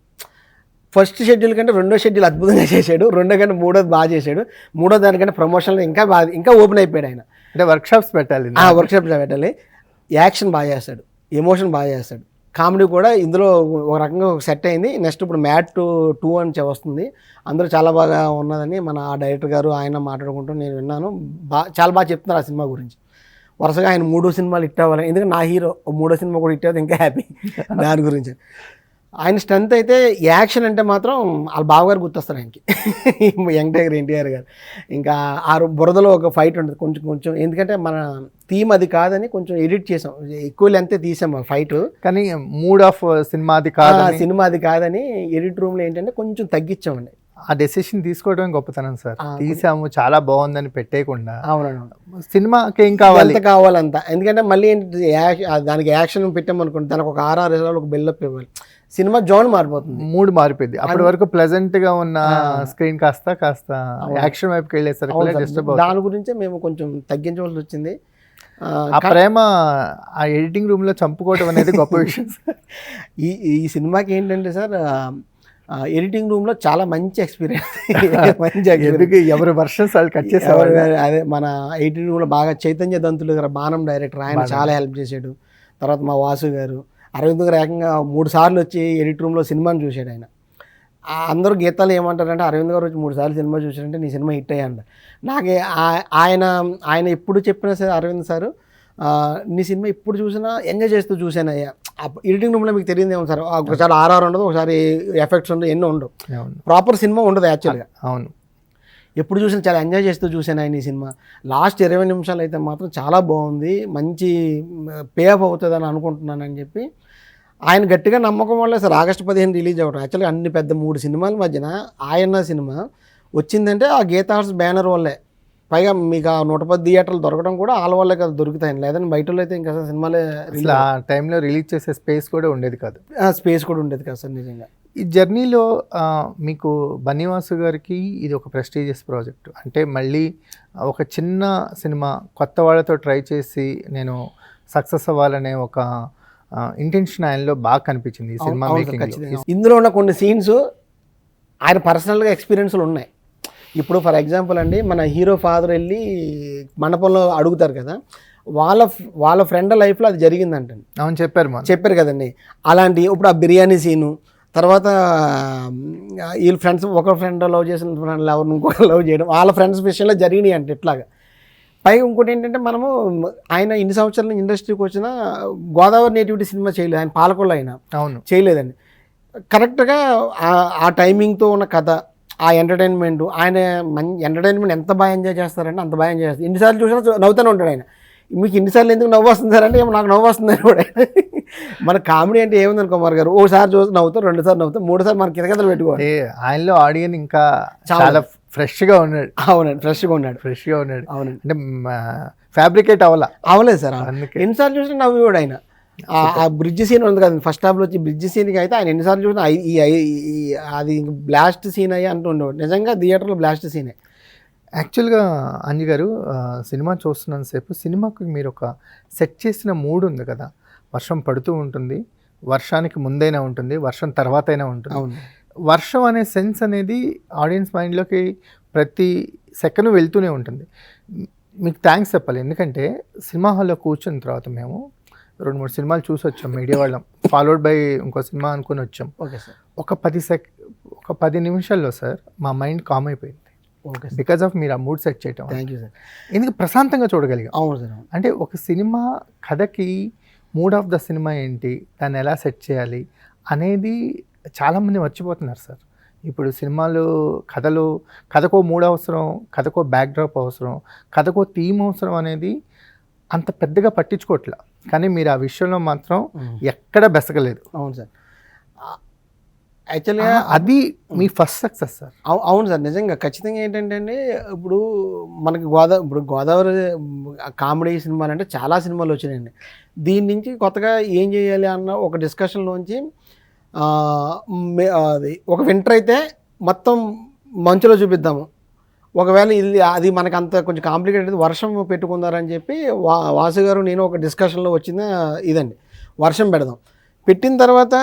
ఫస్ట్ షెడ్యూల్ కంటే రెండో షెడ్యూల్ అద్భుతంగా చేశాడు, రెండో కంటే మూడోది బాగా చేశాడు, మూడో దానికంటే ప్రమోషన్లో ఇంకా ఓపెన్ అయిపోయాడు ఆయన.
అంటే వర్క్షాప్స్ పెట్టాలి,
యాక్షన్ బాగా చేస్తాడు, ఎమోషన్ బాగా చేస్తాడు, కామెడీ కూడా ఇందులో ఒక రకంగా సెట్ అయింది. నెక్స్ట్ ఇప్పుడు మ్యాట్ 2 అని వస్తుంది, అందరూ చాలా బాగా ఉన్నదని మన ఆ డైరెక్టర్ గారు ఆయన మాట్లాడుకుంటూ నేను విన్నాను. చాలా బాగా చెప్తున్నారు ఆ సినిమా గురించి. వరుసగా ఆయన 3 సినిమాలు హిట్ అవ్వాలి, ఎందుకంటే నా హీరో 3వ సినిమా కూడా హిట్ అవుతుంది, ఇంకా హ్యాపీ దాని గురించి. ఆయన స్ట్రెంత్ అయితే యాక్షన్ అంటే మాత్రం వాళ్ళ బావగారు గుర్తొస్తారు ఆయనకి, యంగ్ టైగర్ ఎన్టీఆర్ గారు. ఇంకా ఆ బురదలో ఒక ఫైట్ ఉంటుంది కొంచెం, ఎందుకంటే మన థీమ్ అది కాదని కొంచెం ఎడిట్ చేసాం, ఎక్కువ లెంత్ తీసాం ఆ ఫైట్,
కానీ మూడ్ ఆఫ్ సినిమా
అది కాదని ఎడిట్ రూమ్లో ఏంటంటే కొంచెం తగ్గించామండి.
ఆ డెసిషన్ తీసుకోవడం గొప్పతనం సార్. తీసాము చాలా బాగుందని పెట్టేయకుండా సినిమాకి ఏం
కావాలంత, ఎందుకంటే మళ్ళీ దానికి యాక్షన్ పెట్టామనుకోండి, దానికి ఒక 6 ఒక బిల్డప్ ఇవ్వాలి, సినిమా జోన్ మారిపోతుంది,
మూడ్ మారిపోయింది. అప్పటి వరకు ప్లెజెంట్ గా ఉన్న స్క్రీన్ కాస్త యాక్షన్ వైపుకి వెళ్ళేసరికి
దాని గురించే మేము కొంచెం తగ్గించవలసి వచ్చింది.
ఆ ప్రేమ ఆ ఎడిటింగ్ రూమ్లో చంపుకోవడం అనేది గొప్ప విషయం సార్.
ఈ సినిమాకి ఏంటంటే సార్ ఎడిటింగ్ రూమ్లో చాలా మంచి ఎక్స్పీరియన్స్ మంచి
ఎందుకు ఎవరి వర్షన్స్ వాళ్ళు కట్ చేసేవారు.
అదే మన ఎడిటింగ్ రూమ్లో బాగా చైతన్య దంతులు గారు బాణం డైరెక్టర్, ఆయన చాలా హెల్ప్ చేశాడు. తర్వాత మా వాసు గారు, అరవింద్ గారు ఏకంగా 3 సార్లు వచ్చి ఎడిట్ రూమ్లో సినిమాని చూశాడు ఆయన. అందరూ గీతాలు ఏమంటారంటే అరవింద్ గారు వచ్చి 3 సార్లు సినిమా చూశారంటే నీ సినిమా హిట్ అయ్యండి. నాకే ఆయన ఎప్పుడు చెప్పినా సరే అరవింద్ సారు నీ సినిమా ఎప్పుడు చూసినా ఎంజాయ్ చేస్తూ చూసానయ్యా. ఎడిటింగ్ రూమ్లో మీకు తెలియదేమో సార్, ఒకసారి ఆర్ఆర్ ఉండదు, ఒకసారి ఎఫెక్ట్స్ ఉండదు, ఎన్నో ఉండవు, ప్రాపర్ సినిమా ఉండదు యాక్చువల్గా.
అవును,
ఎప్పుడు చూసినా చాలా ఎంజాయ్ చేస్తూ చూసాను ఆయన ఈ సినిమా. లాస్ట్ 20 నిమిషాలు అయితే మాత్రం చాలా బాగుంది, మంచి పే ఆఫ్ అవుతుంది అని అనుకుంటున్నానని చెప్పి ఆయన గట్టిగా నమ్మకం వల్ల సార్ ఆగస్టు 15 రిలీజ్ అవ్వడం. యాక్చువల్గా అన్ని పెద్ద 3 సినిమాల మధ్యన ఆయన సినిమా వచ్చిందంటే ఆ గీతా ఆర్ట్స్ బ్యానర్ వల్లే. పైగా మీకు ఆ 110 థియేటర్లు దొరకడం కూడా వాళ్ళ వల్లే కదా దొరుకుతాయి, లేదంటే బయట అయితే ఇంకా సినిమాలే
అసలు ఆ టైంలో రిలీజ్ చేసే స్పేస్ కూడా ఉండేది కాదు,
స్పేస్ కూడా ఉండేది కదా సార్ నిజంగా.
ఈ జర్నీలో మీకు బన్నీవాసు గారికి ఇది ఒక ప్రెస్టీజియస్ ప్రాజెక్ట్. అంటే మళ్ళీ ఒక చిన్న సినిమా కొత్త వాళ్ళతో ట్రై చేసి నేను సక్సెస్ అవ్వాలనే ఒక ఇంటెన్షన్ ఆయనలో బాగా కనిపించింది ఈ సినిమా మేకింగ్.
ఇందులో ఉన్న కొన్ని సీన్స్ ఆయన పర్సనల్గా ఎక్స్పీరియన్స్లు ఉన్నాయి. ఇప్పుడు ఫర్ ఎగ్జాంపుల్ అండి, మన హీరో ఫాదర్ వెళ్ళి మండపంలో అడుగుతారు కదా, వాళ్ళ ఫ్రెండ్ లైఫ్లో అది జరిగిందంటండి.
అవును, చెప్పారు
కదండి. అలాంటి ఇప్పుడు ఆ బిర్యానీ సీను, తర్వాత వీళ్ళ ఫ్రెండ్స్ ఒక ఫ్రెండ్ లవ్ చేసిన ఫ్రెండ్ ఎవరిని ఇంకొక లవ్ చేయడం, వాళ్ళ ఫ్రెండ్స్ విషయంలో జరిగినాయి అంటే ఇట్లాగా. పైగా ఇంకోటి ఏంటంటే మనము ఆయన ఇన్ని సంవత్సరాల ఇండస్ట్రీకి వచ్చిన గోదావరి నేటివిటీ సినిమా చేయలేదు, ఆయన పాలకొల్లు అయినా
అవును
చేయలేదండి. కరెక్ట్గా ఆ టైమింగ్తో ఉన్న కథ, ఆ ఎంటర్టైన్మెంట్, ఆయన ఎంటర్టైన్మెంట్ ఎంత బాగా ఎంజాయ్ చేస్తారంటే అంత బాగా ఎంజాయ్ చేస్తారు. ఎన్నిసార్లు చూసినా నవ్వుతూనే ఉంటాడు ఆయన. మీకు ఎన్నిసార్లు ఎందుకు నవ్వు వస్తుంది సార్ అంటే నాకు నవ్వు వస్తుంది కూడా. మన కామెడీ అంటే ఏముందని కుమార్ గారు, ఓసారి చూసి నవ్వుతాం, 2 సార్లు నవ్వుతాం, 3 సార్లు మన కితకథలు పెట్టుకోవాలి.
ఆయనలో ఆడియన్ ఇంకా చాలా ఫ్రెష్గా ఉన్నాడు.
అవునండి, ఫ్రెష్గా ఉన్నాడు.
అవునండి, అంటే ఫ్యాబ్రికేట్ అవ్వలేదు సార్.
ఎన్నిసార్లు చూసినా నవ్వేవాడు ఆయన. ఆ బ్రిడ్జ్ సీన్ ఉంది కదండి, ఫస్ట్ హాఫ్లో వచ్చి బ్రిడ్జ్ సీన్కి అయితే ఆయన ఎన్నిసార్లు చూసినా అది బ్లాస్ట్ సీన్ అయ్యి అంటూ ఉండేవాడు. నిజంగా థియేటర్లో బ్లాస్ట్ సీనే.
యాక్చువల్గా అంజి గారు సినిమా చూస్తున్నంతసేపు సినిమాకు మీరు ఒక సెట్ చేసిన మూడ్ ఉంది కదా, వర్షం పడుతూ ఉంటుంది, వర్షానికి ముందైనా ఉంటుంది, వర్షం తర్వాత అయినా ఉంటుంది. వర్షం అనే సెన్స్ అనేది ఆడియన్స్ మైండ్లోకి ప్రతి సెకండ్ వెళ్తూనే ఉంటుంది. మీకు థ్యాంక్స్ చెప్పాలి, ఎందుకంటే సినిమా హాల్లో కూర్చున్న తర్వాత మేము 2-3 సినిమాలు చూసి వచ్చాం మీడియా వాళ్ళం, ఫాలోడ్ బై ఇంకో సినిమా అనుకుని వచ్చాం.
Okay sir.
ఒక 10 నిమిషాల్లో సార్ మా మైండ్ కామ్ అయిపోయింది.
ఓకే,
బికాజ్ ఆఫ్ మీరు ఆ మూడ్ సెట్ చేయటం.
Thank you sir.
ఎందుకు ప్రశాంతంగా చూడగలిగాం.
అవును సార్. అంటే
ఒక సినిమా కథకి మూడ్ ఆఫ్ ద సినిమా ఏంటి, దాన్ని ఎలా సెట్ చేయాలి అనేది చాలామంది మర్చిపోతున్నారు సార్. ఇప్పుడు సినిమాలు కథకో మూడ్ అవసరం, కథకో బ్యాక్డ్రాప్ అవసరం, కథకో థీమ్ అవసరం అనేది అంత పెద్దగా పట్టించుకోవట్లే. కానీ మీరు ఆ విషయంలో మాత్రం ఎక్కడ బెసగలేదు.
అవును సార్. యాక్చువల్గా
అది మీ ఫస్ట్ సక్సెస్ సార్.
అవును సార్, నిజంగా ఖచ్చితంగా. ఏంటంటే అండి, ఇప్పుడు మనకి గోదావరి కామెడీ సినిమాలు అంటే చాలా సినిమాలు వచ్చినాయండి. దీని నుంచి కొత్తగా ఏం చేయాలి అన్న ఒక డిస్కషన్లోంచి అది ఒక వింటర్ అయితే మొత్తం మంచులో చూపిద్దాము, ఒకవేళ అది మనకు అంత కొంచెం కాంప్లికేటెడ్ వర్షం పెట్టుకుందారని చెప్పి వాసు గారు నేను ఒక డిస్కషన్లో వచ్చిన ఇదండి, వర్షం పెడదాం. పెట్టిన తర్వాత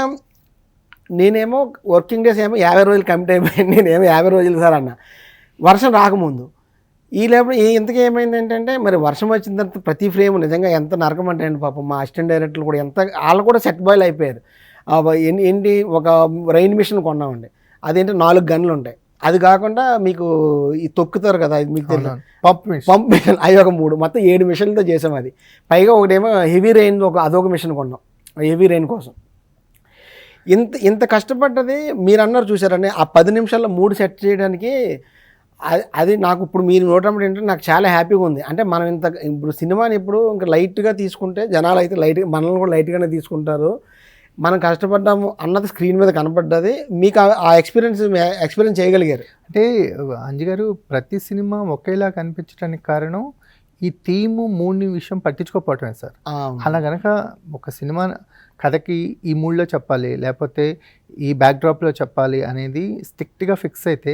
నేనేమో వర్కింగ్ డేస్ ఏమో 50 రోజులు కమిట్ అయిపోయింది, నేనేమో 50 రోజులు సార్ అన్న, వర్షం రాకముందు. ఈ లేకపోతే ఇంతకీ ఏమైంది ఏంటంటే, మరి వర్షం వచ్చిన తర్వాత ప్రతి ఫ్రేమ్ నిజంగా ఎంత నరకం అంటే అండి పాపం మా అసిస్టెంట్ డైరెక్టర్లు కూడా వాళ్ళు కూడా సెట్ బాయ్లు అయిపోయారు. ఏంటి ఒక రైన్ మిషన్ కొన్నామండి, అదేంటి 4 గన్లు ఉంటాయి. అది కాకుండా మీకు ఈ తొక్కుతారు కదా, అది మీకు తెలియదు, పంప్ మిషన్, అవి ఒక 3, మొత్తం 7 మిషన్లతో చేసాం. అది పైగా ఒకటేమో హెవీ రెయిన్, అదొక మిషన్ కొన్నాం హెవీ రెయిన్ కోసం. ఇంత కష్టపడ్డది మీరు అన్నారు చూసారండి. ఆ 10 నిమిషాల్లో 3 సెట్ చేయడానికి అది నాకు ఇప్పుడు మీరు నోటప్పుడు ఏంటంటే నాకు చాలా హ్యాపీగా ఉంది. అంటే మనం ఇప్పుడు సినిమాని ఇప్పుడు ఇంకా లైట్గా తీసుకుంటే జనాలు అయితే మనల్ని కూడా లైట్గానే తీసుకుంటారు. మనం కష్టపడ్డాము అన్నది స్క్రీన్ మీద కనపడ్డది. మీకు ఆ ఎక్స్పీరియన్స్ చేయగలిగారు.
అంటే అంజి గారు ప్రతి సినిమా ఒకేలా కనిపించడానికి కారణం ఈ థీము మూడ్ని విషయం పట్టించుకోకపోవటమే సార్. అలా కనుక ఒక సినిమా కథకి ఈ మూడ్లో చెప్పాలి, లేకపోతే ఈ బ్యాక్డ్రాప్లో చెప్పాలి అనేది స్ట్రిక్ట్గా ఫిక్స్ అయితే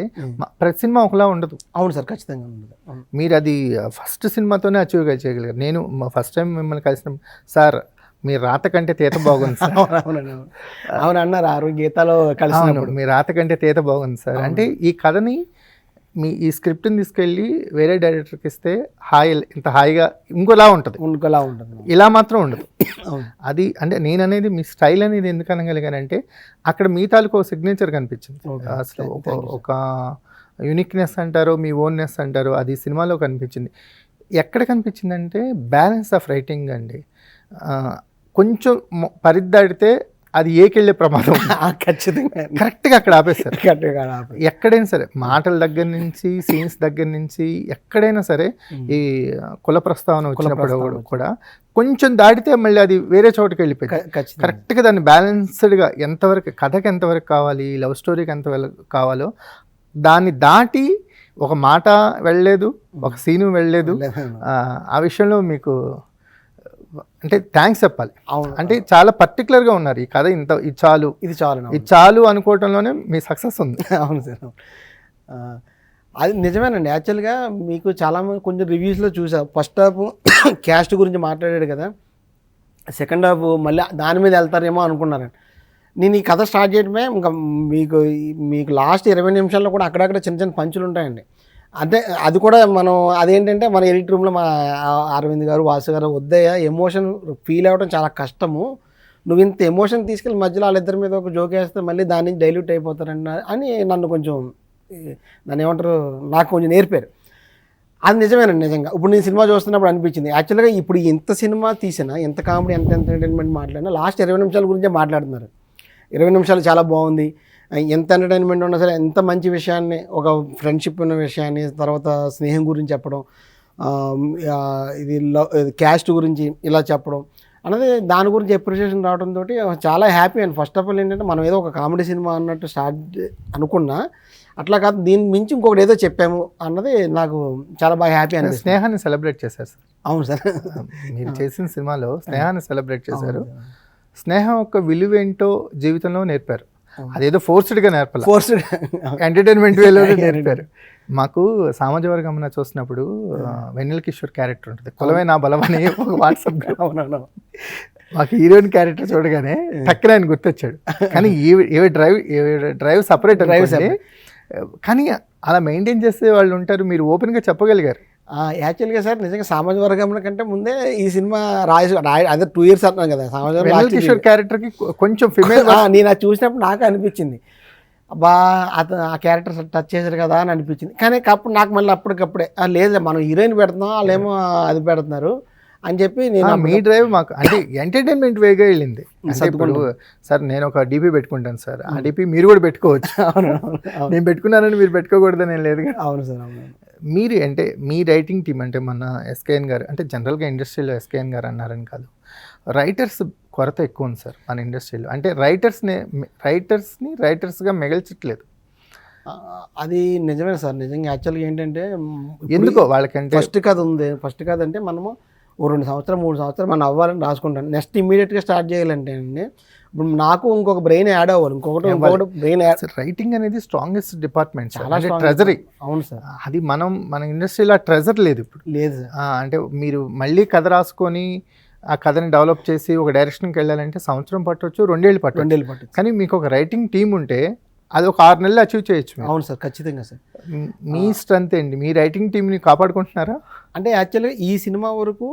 ప్రతి సినిమా ఒకలా ఉండదు.
అవును సార్, ఖచ్చితంగా ఉండదు.
మీరు అది ఫస్ట్ సినిమాతోనే అచీవ్గా చేయగలిగారు. నేను ఫస్ట్ టైం మిమ్మల్ని కలిసిన సార్ మీ రాత కంటే తీత బాగుంది సార్.
అవును అన్నారు ఆ రోజు గీతాలో కలిసినప్పుడు.
మీ రాత కంటే తీత బాగుంది సార్ అంటే ఈ కథని ఈ స్క్రిప్ట్ని తీసుకెళ్ళి వేరే డైరెక్టర్కి ఇస్తే ఇంత హాయిగా ఇంకోలా ఉంటుంది, ఇలా మాత్రం ఉండదు. అది అంటే నేను అనేది మీ స్టైల్ అనేది ఎందుకు అనగలిగానంటే అక్కడ మీ తాలూకు సిగ్నేచర్ కనిపించింది. అసలు ఒక యూనిక్నెస్ అంటారు, మీ ఓన్నెస్ అంటారు, అది సినిమాలో కనిపించింది. ఎక్కడ కనిపించిందంటే బ్యాలెన్స్ ఆఫ్ రైటింగ్ అండి. కొంచెం పరిద్దాడితే అది ఏకెళ్ళే ప్రమాదం.
ఖచ్చితంగా
కరెక్ట్గా అక్కడ ఆపేస్తారు. ఎక్కడైనా సరే మాటల దగ్గర నుంచి సీన్స్ దగ్గర నుంచి ఎక్కడైనా సరే ఈ కుల ప్రస్తావన వచ్చినప్పుడు కూడా కొంచెం దాటితే మళ్ళీ అది వేరే చోటుకి వెళ్ళిపోయింది. కరెక్ట్గా దాన్ని బ్యాలెన్స్డ్గా ఎంతవరకు కథకి ఎంతవరకు కావాలి, లవ్ స్టోరీకి ఎంతవరకు కావాలో దాన్ని దాటి ఒక మాట వెళ్ళలేదు, ఒక సీను వెళ్ళలేదు. ఆ విషయంలో మీకు అంటే థ్యాంక్స్ చెప్పాలి. అంటే చాలా పర్టికులర్గా ఉన్నారు. ఈ కథ ఇది చాలు అనుకోవటంలోనే మీ సక్సెస్ ఉంది.
అవును సార్, అది నిజమేనండి. యాక్చువల్గా మీకు చాలామంది కొంచెం రివ్యూస్లో చూసా, ఫస్ట్ హాఫ్ క్యాస్ట్ గురించి మాట్లాడాడు కదా, సెకండ్ హాఫ్ మళ్ళీ దాని మీద వెళ్తారేమో అనుకున్నారండి. నేను ఈ కథ స్టార్ట్ చేయడమే ఇంకా మీకు లాస్ట్ 20 నిమిషాల్లో కూడా అక్కడక్కడ చిన్న చిన్న పంచులు ఉంటాయండి. అంటే అది కూడా మనం అదేంటంటే మన ఎడిట్ రూమ్లో మా అరవింద్ గారు, వాసు గారు, వద్దయ్య ఎమోషన్ ఫీల్ అవ్వడం చాలా కష్టము, నువ్వు ఇంత ఎమోషన్ తీసుకెళ్ళి మధ్యలో వాళ్ళిద్దరి మీద ఒక జోక్ వేస్తే మళ్ళీ దాని నుంచి డైల్యూట్ అయిపోతారని అని నన్ను కొంచెం దాన్ని ఏమంటారు నాకు కొంచెం నేర్పారు. అది నిజమేనండి. నిజంగా ఇప్పుడు నేను సినిమా చూస్తున్నప్పుడు అనిపించింది యాక్చువల్గా ఇప్పుడు ఎంత సినిమా తీసినా, ఎంత కామెడీ, ఎంత ఎంటర్టైన్మెంట్ మాట్లాడినా లాస్ట్ 20 నిమిషాల గురించే మాట్లాడుతున్నారు. 20 నిమిషాలు చాలా బాగుంది, ఎంత ఎంటర్టైన్మెంట్ ఉన్నా సరే, ఎంత మంచి విషయాన్ని, ఒక ఫ్రెండ్షిప్ ఉన్న విషయాన్ని, తర్వాత స్నేహం గురించి చెప్పడం, ఇది క్యాస్ట్ గురించి ఇలా చెప్పడం అన్నది, దాని గురించి అప్రిషియేషన్ రావడంతో చాలా హ్యాపీ అండి. ఫస్ట్ ఆఫ్ ఆల్ ఏంటంటే మనం ఏదో ఒక కామెడీ సినిమా అన్నట్టు స్టార్ట్ అనుకున్నా, అట్లా కాదు దీని మించి ఇంకొకటి ఏదో చెప్పాము అన్నది నాకు చాలా బాగా హ్యాపీ అనిపిస్తుంది.
స్నేహాన్ని సెలబ్రేట్ చేశారు సార్.
అవును సార్,
మీరు చేసిన సినిమాలో స్నేహాన్ని సెలబ్రేట్ చేశారు. స్నేహం యొక్క విలువేంటో జీవితంలో నేర్పారు. అదేదో ఫోర్స్డ్గా నేర్పాలి, ఎంటర్టైన్మెంట్ వేలో నేర్పారు. మాకు సామాజిక వర్గం చూసినప్పుడు వెన్నెల కిషోర్ క్యారెక్టర్ ఉంటుంది, కులమే నా బలం అని ఒక వాట్సాప్ మాకు హీరోయిన్ క్యారెక్టర్ చూడగానే టక్కున ఆయన గుర్తొచ్చాడు. కానీ ఏ డ్రైవ్ సపరేట్ కానీ అలా మెయింటైన్ చేసే వాళ్ళు ఉంటారు. మీరు ఓపెన్గా చెప్పగలిగారు.
యాక్చువల్గా సార్ నిజంగా సామాజిక వర్గం కంటే ముందే ఈ సినిమా అదే 2 years అంటున్నాను కదా,
సామాజిక కిషోర్ క్యారెక్టర్కి కొంచెం ఫిమేల్
నేను అది చూసినప్పుడు నాకు అనిపించింది, అబ్బా అతను ఆ క్యారెక్టర్ టచ్ చేశారు కదా అని అనిపించింది. కానీ అప్పుడు నాకు మళ్ళీ అప్పటికప్పుడే లేదు మనం హీరోయిన్ పెడుతున్నాం, వాళ్ళేమో అది పెడుతున్నారు అని చెప్పి నేను
మీ డ్రైవ్ మాకు అంటే ఎంటర్టైన్మెంట్ వేగా వెళ్ళింది. ఇప్పుడు సార్ నేను ఒక డీపీ పెట్టుకుంటాను సార్, ఆ డీపీ మీరు కూడా పెట్టుకోవచ్చు. నేను పెట్టుకున్నానని మీరు పెట్టుకోకూడదని ఏం లేదు.
అవును సార్, అవును.
మీరు అంటే మీ రైటింగ్ టీం అంటే మన ఎస్కేఎన్ గారు అంటే జనరల్గా ఇండస్ట్రీలో ఎస్కేఎన్ గారు అన్నారని కాదు, రైటర్స్ కొరత ఎక్కువ ఉంది సార్ మన ఇండస్ట్రీలో. అంటే రైటర్స్ని రైటర్స్గా మిగల్చట్లేదు.
అది నిజమే సార్. నిజంగా యాక్చువల్గా ఏంటంటే
ఎందుకో వాళ్ళకంటే
ఫస్ట్ కథ ఉంది. ఫస్ట్ కథ అంటే మనము 2 సంవత్సరాలు 3 సంవత్సరాలు మనం అవ్వాలని రాసుకుంటాను. నెక్స్ట్ ఇమీడియట్గా స్టార్ట్ చేయాలంటే అండి ఇప్పుడు నాకు ఇంకొక బ్రెయిన్ యాడ్ అవ్వాలి, ఇంకొకటి బ్రెయిన్ యాడ్.
రైటింగ్ అనేది స్ట్రాంగెస్ట్ డిపార్ట్మెంట్, చాలా ట్రెజరీ.
అవును సార్,
అది మన ఇండస్ట్రీలో ట్రెజర్ లేదు ఇప్పుడు.
లేదు సార్.
అంటే మీరు మళ్ళీ కథ రాసుకొని ఆ కథని డెవలప్ చేసి ఒక డైరెక్షన్కి వెళ్ళాలంటే సంవత్సరం పట్టవచ్చు, 2 ఏళ్ళు పట్టవచ్చు. కానీ మీకు ఒక రైటింగ్ టీం ఉంటే అది ఒక 6 నెలలు అచీవ్ చేయొచ్చు.
అవును సార్, ఖచ్చితంగా సార్.
మీ స్ట్రెంత్ ఏంటి? మీ రైటింగ్ టీంని కాపాడుకుంటున్నారా?
అంటే యాక్చువల్గా ఈ సినిమా వరకు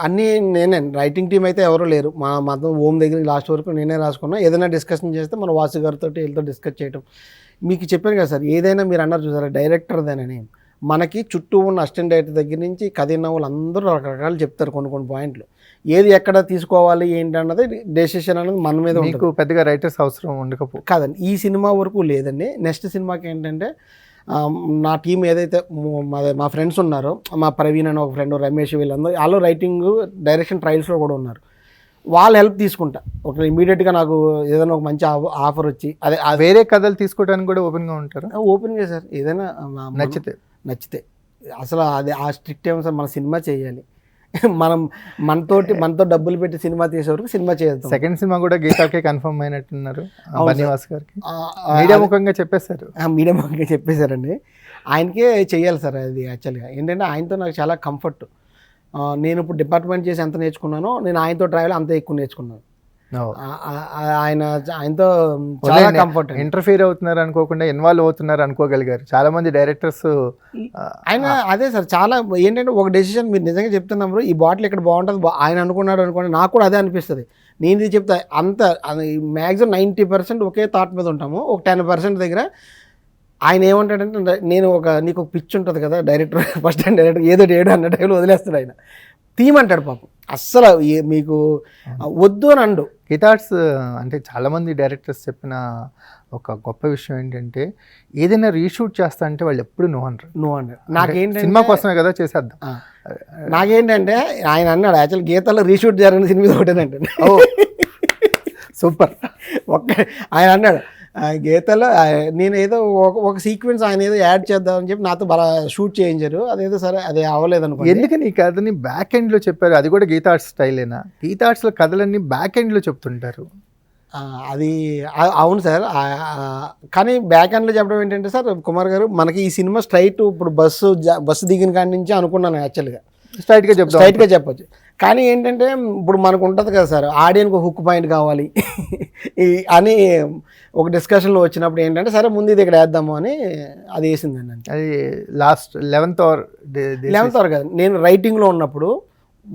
అన్నీ నేనే, రైటింగ్ టీం అయితే ఎవరూ లేరు. మొత్తం హోమ్ దగ్గర లాస్ట్ వరకు నేనే రాసుకున్నా. ఏదైనా డిస్కషన్ చేస్తే మన వాసు గారితో వీళ్ళతో డిస్కస్ చేయటం. మీకు చెప్పాను కదా సార్, ఏదైనా మీరు అన్నారు చూసారా డైరెక్టర్దేనని, మనకి చుట్టూ ఉన్న అసిస్టెంట్ డైరెక్టర్ దగ్గర నుంచి కథ విన్న వాళ్ళు అందరూ రకరకాలు చెప్తారు కొన్ని పాయింట్లు. ఏది ఎక్కడ తీసుకోవాలి ఏంటి అన్నది డెసిషన్ అనేది మన మీద.
మీకు పెద్దగా రైటర్స్ అవసరం ఉండకపో
కాదండి, ఈ సినిమా వరకు లేదండి. నెక్స్ట్ సినిమాకి ఏంటంటే నా టీం ఏదైతే మా ఫ్రెండ్స్ ఉన్నారో, మా ప్రవీణ్ అని ఒక ఫ్రెండ్, రమేష్, వీళ్ళందరూ వాళ్ళు రైటింగ్ డైరెక్షన్ ట్రయల్స్లో కూడా ఉన్నారు. వాళ్ళ హెల్ప్ తీసుకుంటా. ఒక ఇమీడియట్గా నాకు ఏదైనా ఒక మంచి ఆఫర్ వచ్చి అదే వేరే కథలు తీసుకోవడానికి కూడా ఓపెన్గా ఉంటారు. ఓపెన్గా సార్, ఏదైనా నచ్చితే అసలు అది ఆ స్ట్రిక్ట్ ఏమో సార్ మన సినిమా చేయాలి, మనతో డబ్బులు పెట్టి సినిమా తీసే వరకు సినిమా చేద్దాం.
సెకండ్ సినిమా కూడా గీతాకే కన్ఫర్మ్ అయినట్టున్నారు బన్నీవాస్ గారికి, మీడియా ముఖంగా చెప్పేశారు.
మీడియా ముఖంగా చెప్పేశారండి. ఆయనకే చెయ్యాలి సార్ అది. యాక్చువల్గా ఏంటంటే ఆయనతో నాకు చాలా కంఫర్ట్. నేను ఇప్పుడు డిపార్ట్మెంట్ చేసి ఎంత నేర్చుకున్నానో నేను ఆయనతో ట్రావెల్ అంత ఎక్కువ నేర్చుకున్నాను. ఆయనతో చాలా కంఫర్ట్.
ఇంటర్ఫీర్ అవుతున్నారు అనుకోకుండా ఇన్వాల్వ్ అవుతున్నారు అనుకోగలిగారు చాలా మంది డైరెక్టర్స్.
ఆయన అదే సార్ చాలా ఏంటంటే ఒక డెసిషన్ మీరు నిజంగా చెప్తున్నప్పుడు ఈ బాటిల్ ఇక్కడ బాగుంటుంది ఆయన అనుకున్నాడు అనుకోండి, నాకు కూడా అదే అనిపిస్తుంది. నేను ఇది చెప్తా అంత మ్యాక్సిమం 90% ఒకే థాట్ మీద ఉంటాము. ఒక 10% దగ్గర ఆయన ఏమంటాడంటే నేను నీకు ఒక పిచ్ ఉంటుంది కదా డైరెక్టర్, ఫస్ట్ టైం డైరెక్టర్ ఏదో ఏడు అన్న టైంలో వదిలేస్తాడు ఆయన. తీయమంటాడు పాపం, అస్సలు మీకు వద్దు అని అండు.
గీతార్ట్స్ అంటే చాలామంది డైరెక్టర్స్ చెప్పిన ఒక గొప్ప విషయం ఏంటంటే ఏదైనా రీషూట్ చేస్తా అంటే వాళ్ళు ఎప్పుడు నో అన్నారు.
నాకేంటంటే
సినిమా కోసమే కదా చేసేద్దాం.
నాకేంటంటే ఆయన అన్నాడు యాక్చువల్ గీతాలో రీషూట్ జరిగిన సినిమా ఒకటేనంటే
సూపర్.
ఆయన అన్నాడు గీతలో నేను ఏదో ఒక సీక్వెన్స్ ఆయన ఏదో యాడ్ చేద్దామని చెప్పి నాతో బాగా షూట్ చేయించారు, అదేదో సరే అది అవ్వలేదు అనుకో.
ఎందుకని ఈ కథని బ్యాక్ ఎండ్లో చెప్పారు? అది కూడా గీతార్ట్స్ స్టైలేనా? గీతార్ట్స్లో కథలన్నీ బ్యాక్ ఎండ్లో చెప్తుంటారు.
అది అవును సార్, కానీ బ్యాక్ ఎండ్లో చెప్పడం ఏంటంటే సార్ కుమార్ గారు మనకి ఈ సినిమా స్ట్రైట్ ఇప్పుడు బస్సు దిగిన కాడి నుంచి అనుకున్నాను యాక్చువల్గా స్ట్రైట్గా చెప్పొచ్చు. కానీ ఏంటంటే ఇప్పుడు మనకు ఉంటుంది కదా సార్ ఆడియన్కి హుక్ పాయింట్ కావాలి అని ఒక డిస్కషన్లో వచ్చినప్పుడు ఏంటంటే సరే ముందు ఇది ఇక్కడ వేద్దాము అని అది వేసిందండి.
అది లాస్ట్ 11th hour
కదా, నేను రైటింగ్లో ఉన్నప్పుడు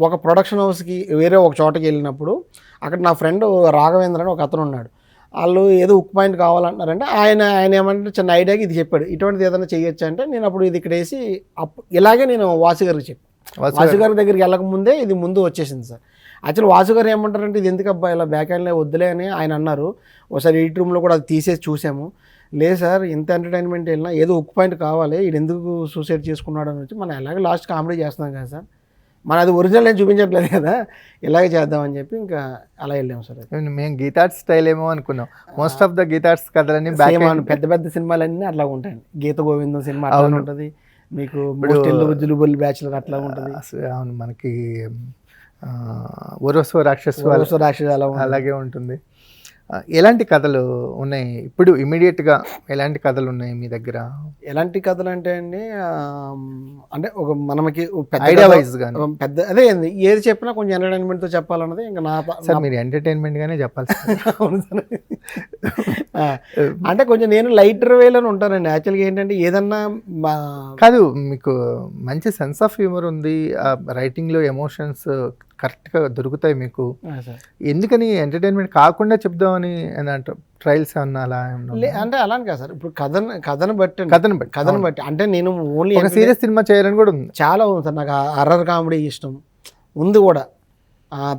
ఒక ప్రొడక్షన్ హౌస్కి వేరే ఒక చోటకి వెళ్ళినప్పుడు అక్కడ నా ఫ్రెండ్ రాఘవేంద్ర అని ఒక అతను ఉన్నాడు. వాళ్ళు ఏదో హుక్ పాయింట్ కావాలంటున్నారంటే ఆయన ఏమంటే చిన్న ఐడియాకి ఇది చెప్పాడు, ఇటువంటిది ఏదైనా చేయొచ్చు అంటే నేను అప్పుడు ఇది ఇక్కడ వేసి ఇలాగే నేను వాసు గారికి చెప్పాను. వాసు గారి దగ్గరికి వెళ్ళకముందే ఇది ముందు వచ్చేసింది సార్. యాక్చువల్ వాసు గారు ఏమంటారంటే ఇది ఎందుకు అబ్బా ఇలా బ్యాక్ హ్యాండ్లో వద్దులే అని ఆయన అన్నారు. ఒకసారి ఎడిట్ రూమ్లో కూడా అది తీసేసి చూసాము. లేదు సార్ ఇంత ఎంటర్టైన్మెంట్ వెళ్ళినా ఏదో హుక్ పాయింట్ కావాలి, ఇది ఎందుకు సూసైడ్ చేసుకున్నాడు అని వచ్చి మనం ఎలాగో లాస్ట్ కామెడీ చేస్తున్నాం కదా సార్, మన అది ఒరిజినల్ నేను చూపించట్లేదు కదా, ఇలాగే చేద్దామని చెప్పి ఇంకా అలా వెళ్ళాము సార్.
మేము గీతార్ట్స్ స్టైల్ ఏమో అనుకున్నాం. మోస్ట్ ఆఫ్ ద గీతార్ట్స్ కథలన్నీ
పెద్ద పెద్ద సినిమాలన్నీ అట్లా ఉంటాయండి. గీత గోవిందం సినిమా అట్లా ఉంటుంది, మీకు రుజులు బొల్లి బ్యాచులర్ అట్లా ఉంటుంది.
అవును, మనకి ఓరస్వ రాక్షసు అలాగే ఉంటుంది. ఎలాంటి కథలు ఉన్నాయి ఇప్పుడు ఇమీడియట్గా? ఎలాంటి కథలు ఉన్నాయి మీ దగ్గర?
ఎలాంటి కథలు అంటే అండి అంటే ఒక మనకి
ఐడియా వైజ్ గా
పెద్ద అదే ఏది చెప్పినా కొంచెం ఎంటర్టైన్మెంట్తో చెప్పాలన్నది ఇంకా నా
సార్ మీరు ఎంటర్టైన్మెంట్గానే చెప్పాలి.
అవును సార్, అంటే కొంచెం నేను లైటర్ వేలో ఉంటానండి. యాక్చువల్గా ఏంటంటే ఏదన్నా
కాదు, మీకు మంచి సెన్స్ ఆఫ్ హ్యూమర్ ఉంది, రైటింగ్లో ఎమోషన్స్ కరెక్ట్గా దొరుకుతాయి మీకు. ఎందుకని ఎంటర్టైన్మెంట్ కాకుండా చెప్దామని ట్రయల్స్ అన్నా అలా
అంటే అలానే కాదు సార్, ఇప్పుడు కథను బట్టి అంటే నేను ఓన్లీ
ఒక సీరియస్ సినిమా చేయాలని కూడా ఉంది.
చాలా ఉంది సార్, నాకు హర్రర్ కామెడీ ఇష్టం ఉంది కూడా,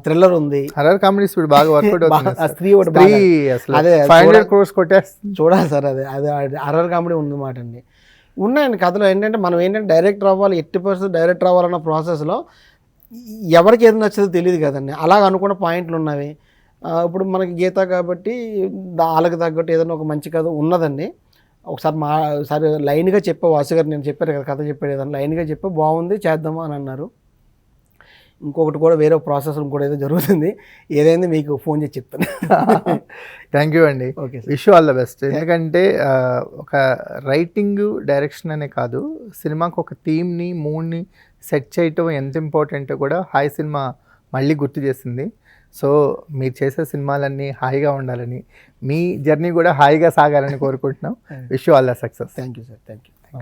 థ్రిల్లర్ ఉంది.
హర్రర్ కామెడీస్ బాగా వర్కౌట్
అదే
500 crores కొట్టేస్తుంది
చూడాలి సార్. అదే హర్రర్ కామెడీ ఉంది మాట అండి. ఉన్నాయండి కథలో. ఏంటంటే మనం ఏంటంటే డైరెక్టర్ అవ్వాలి, 80% డైరెక్టర్ అవ్వాలన్న ప్రాసెస్లో ఎవరికి ఏది నచ్చదో తెలియదు కదండి, అలాగ అనుకున్న పాయింట్లు ఉన్నవి. ఇప్పుడు మనకి గీత కాబట్టి వాళ్ళకి తగ్గట్టు ఏదైనా ఒక మంచి కథ ఉన్నదండి. ఒకసారి లైన్గా చెప్పే వాసు గారు, నేను చెప్పాను కదా కథ చెప్పాడు ఏదన్నా లైన్గా చెప్పే బాగుంది చేద్దామా అని అన్నారు. ఇంకొకటి కూడా వేరే ప్రాసెస్ కూడా ఏదో జరుగుతుంది, ఏదైంది మీకు ఫోన్ చేసి చెప్తాను.
థ్యాంక్ యూ అండి.
Okay,
wish you all the best. ఎందుకంటే ఒక రైటింగ్ డైరెక్షన్ అనే కాదు, సినిమాకి ఒక థీమ్ని మూడ్ని సెట్ చేయటం ఎంత ఇంపార్టెంటో కూడా హాయ్ సినిమా మళ్ళీ గుర్తు చేసింది. సో మీరు చేసే సినిమాలన్నీ హాయిగా ఉండాలని, మీ జర్నీ కూడా హాయిగా సాగాలని కోరుకుంటున్నాం. Wish you all the success.
Thank you sir, thank you.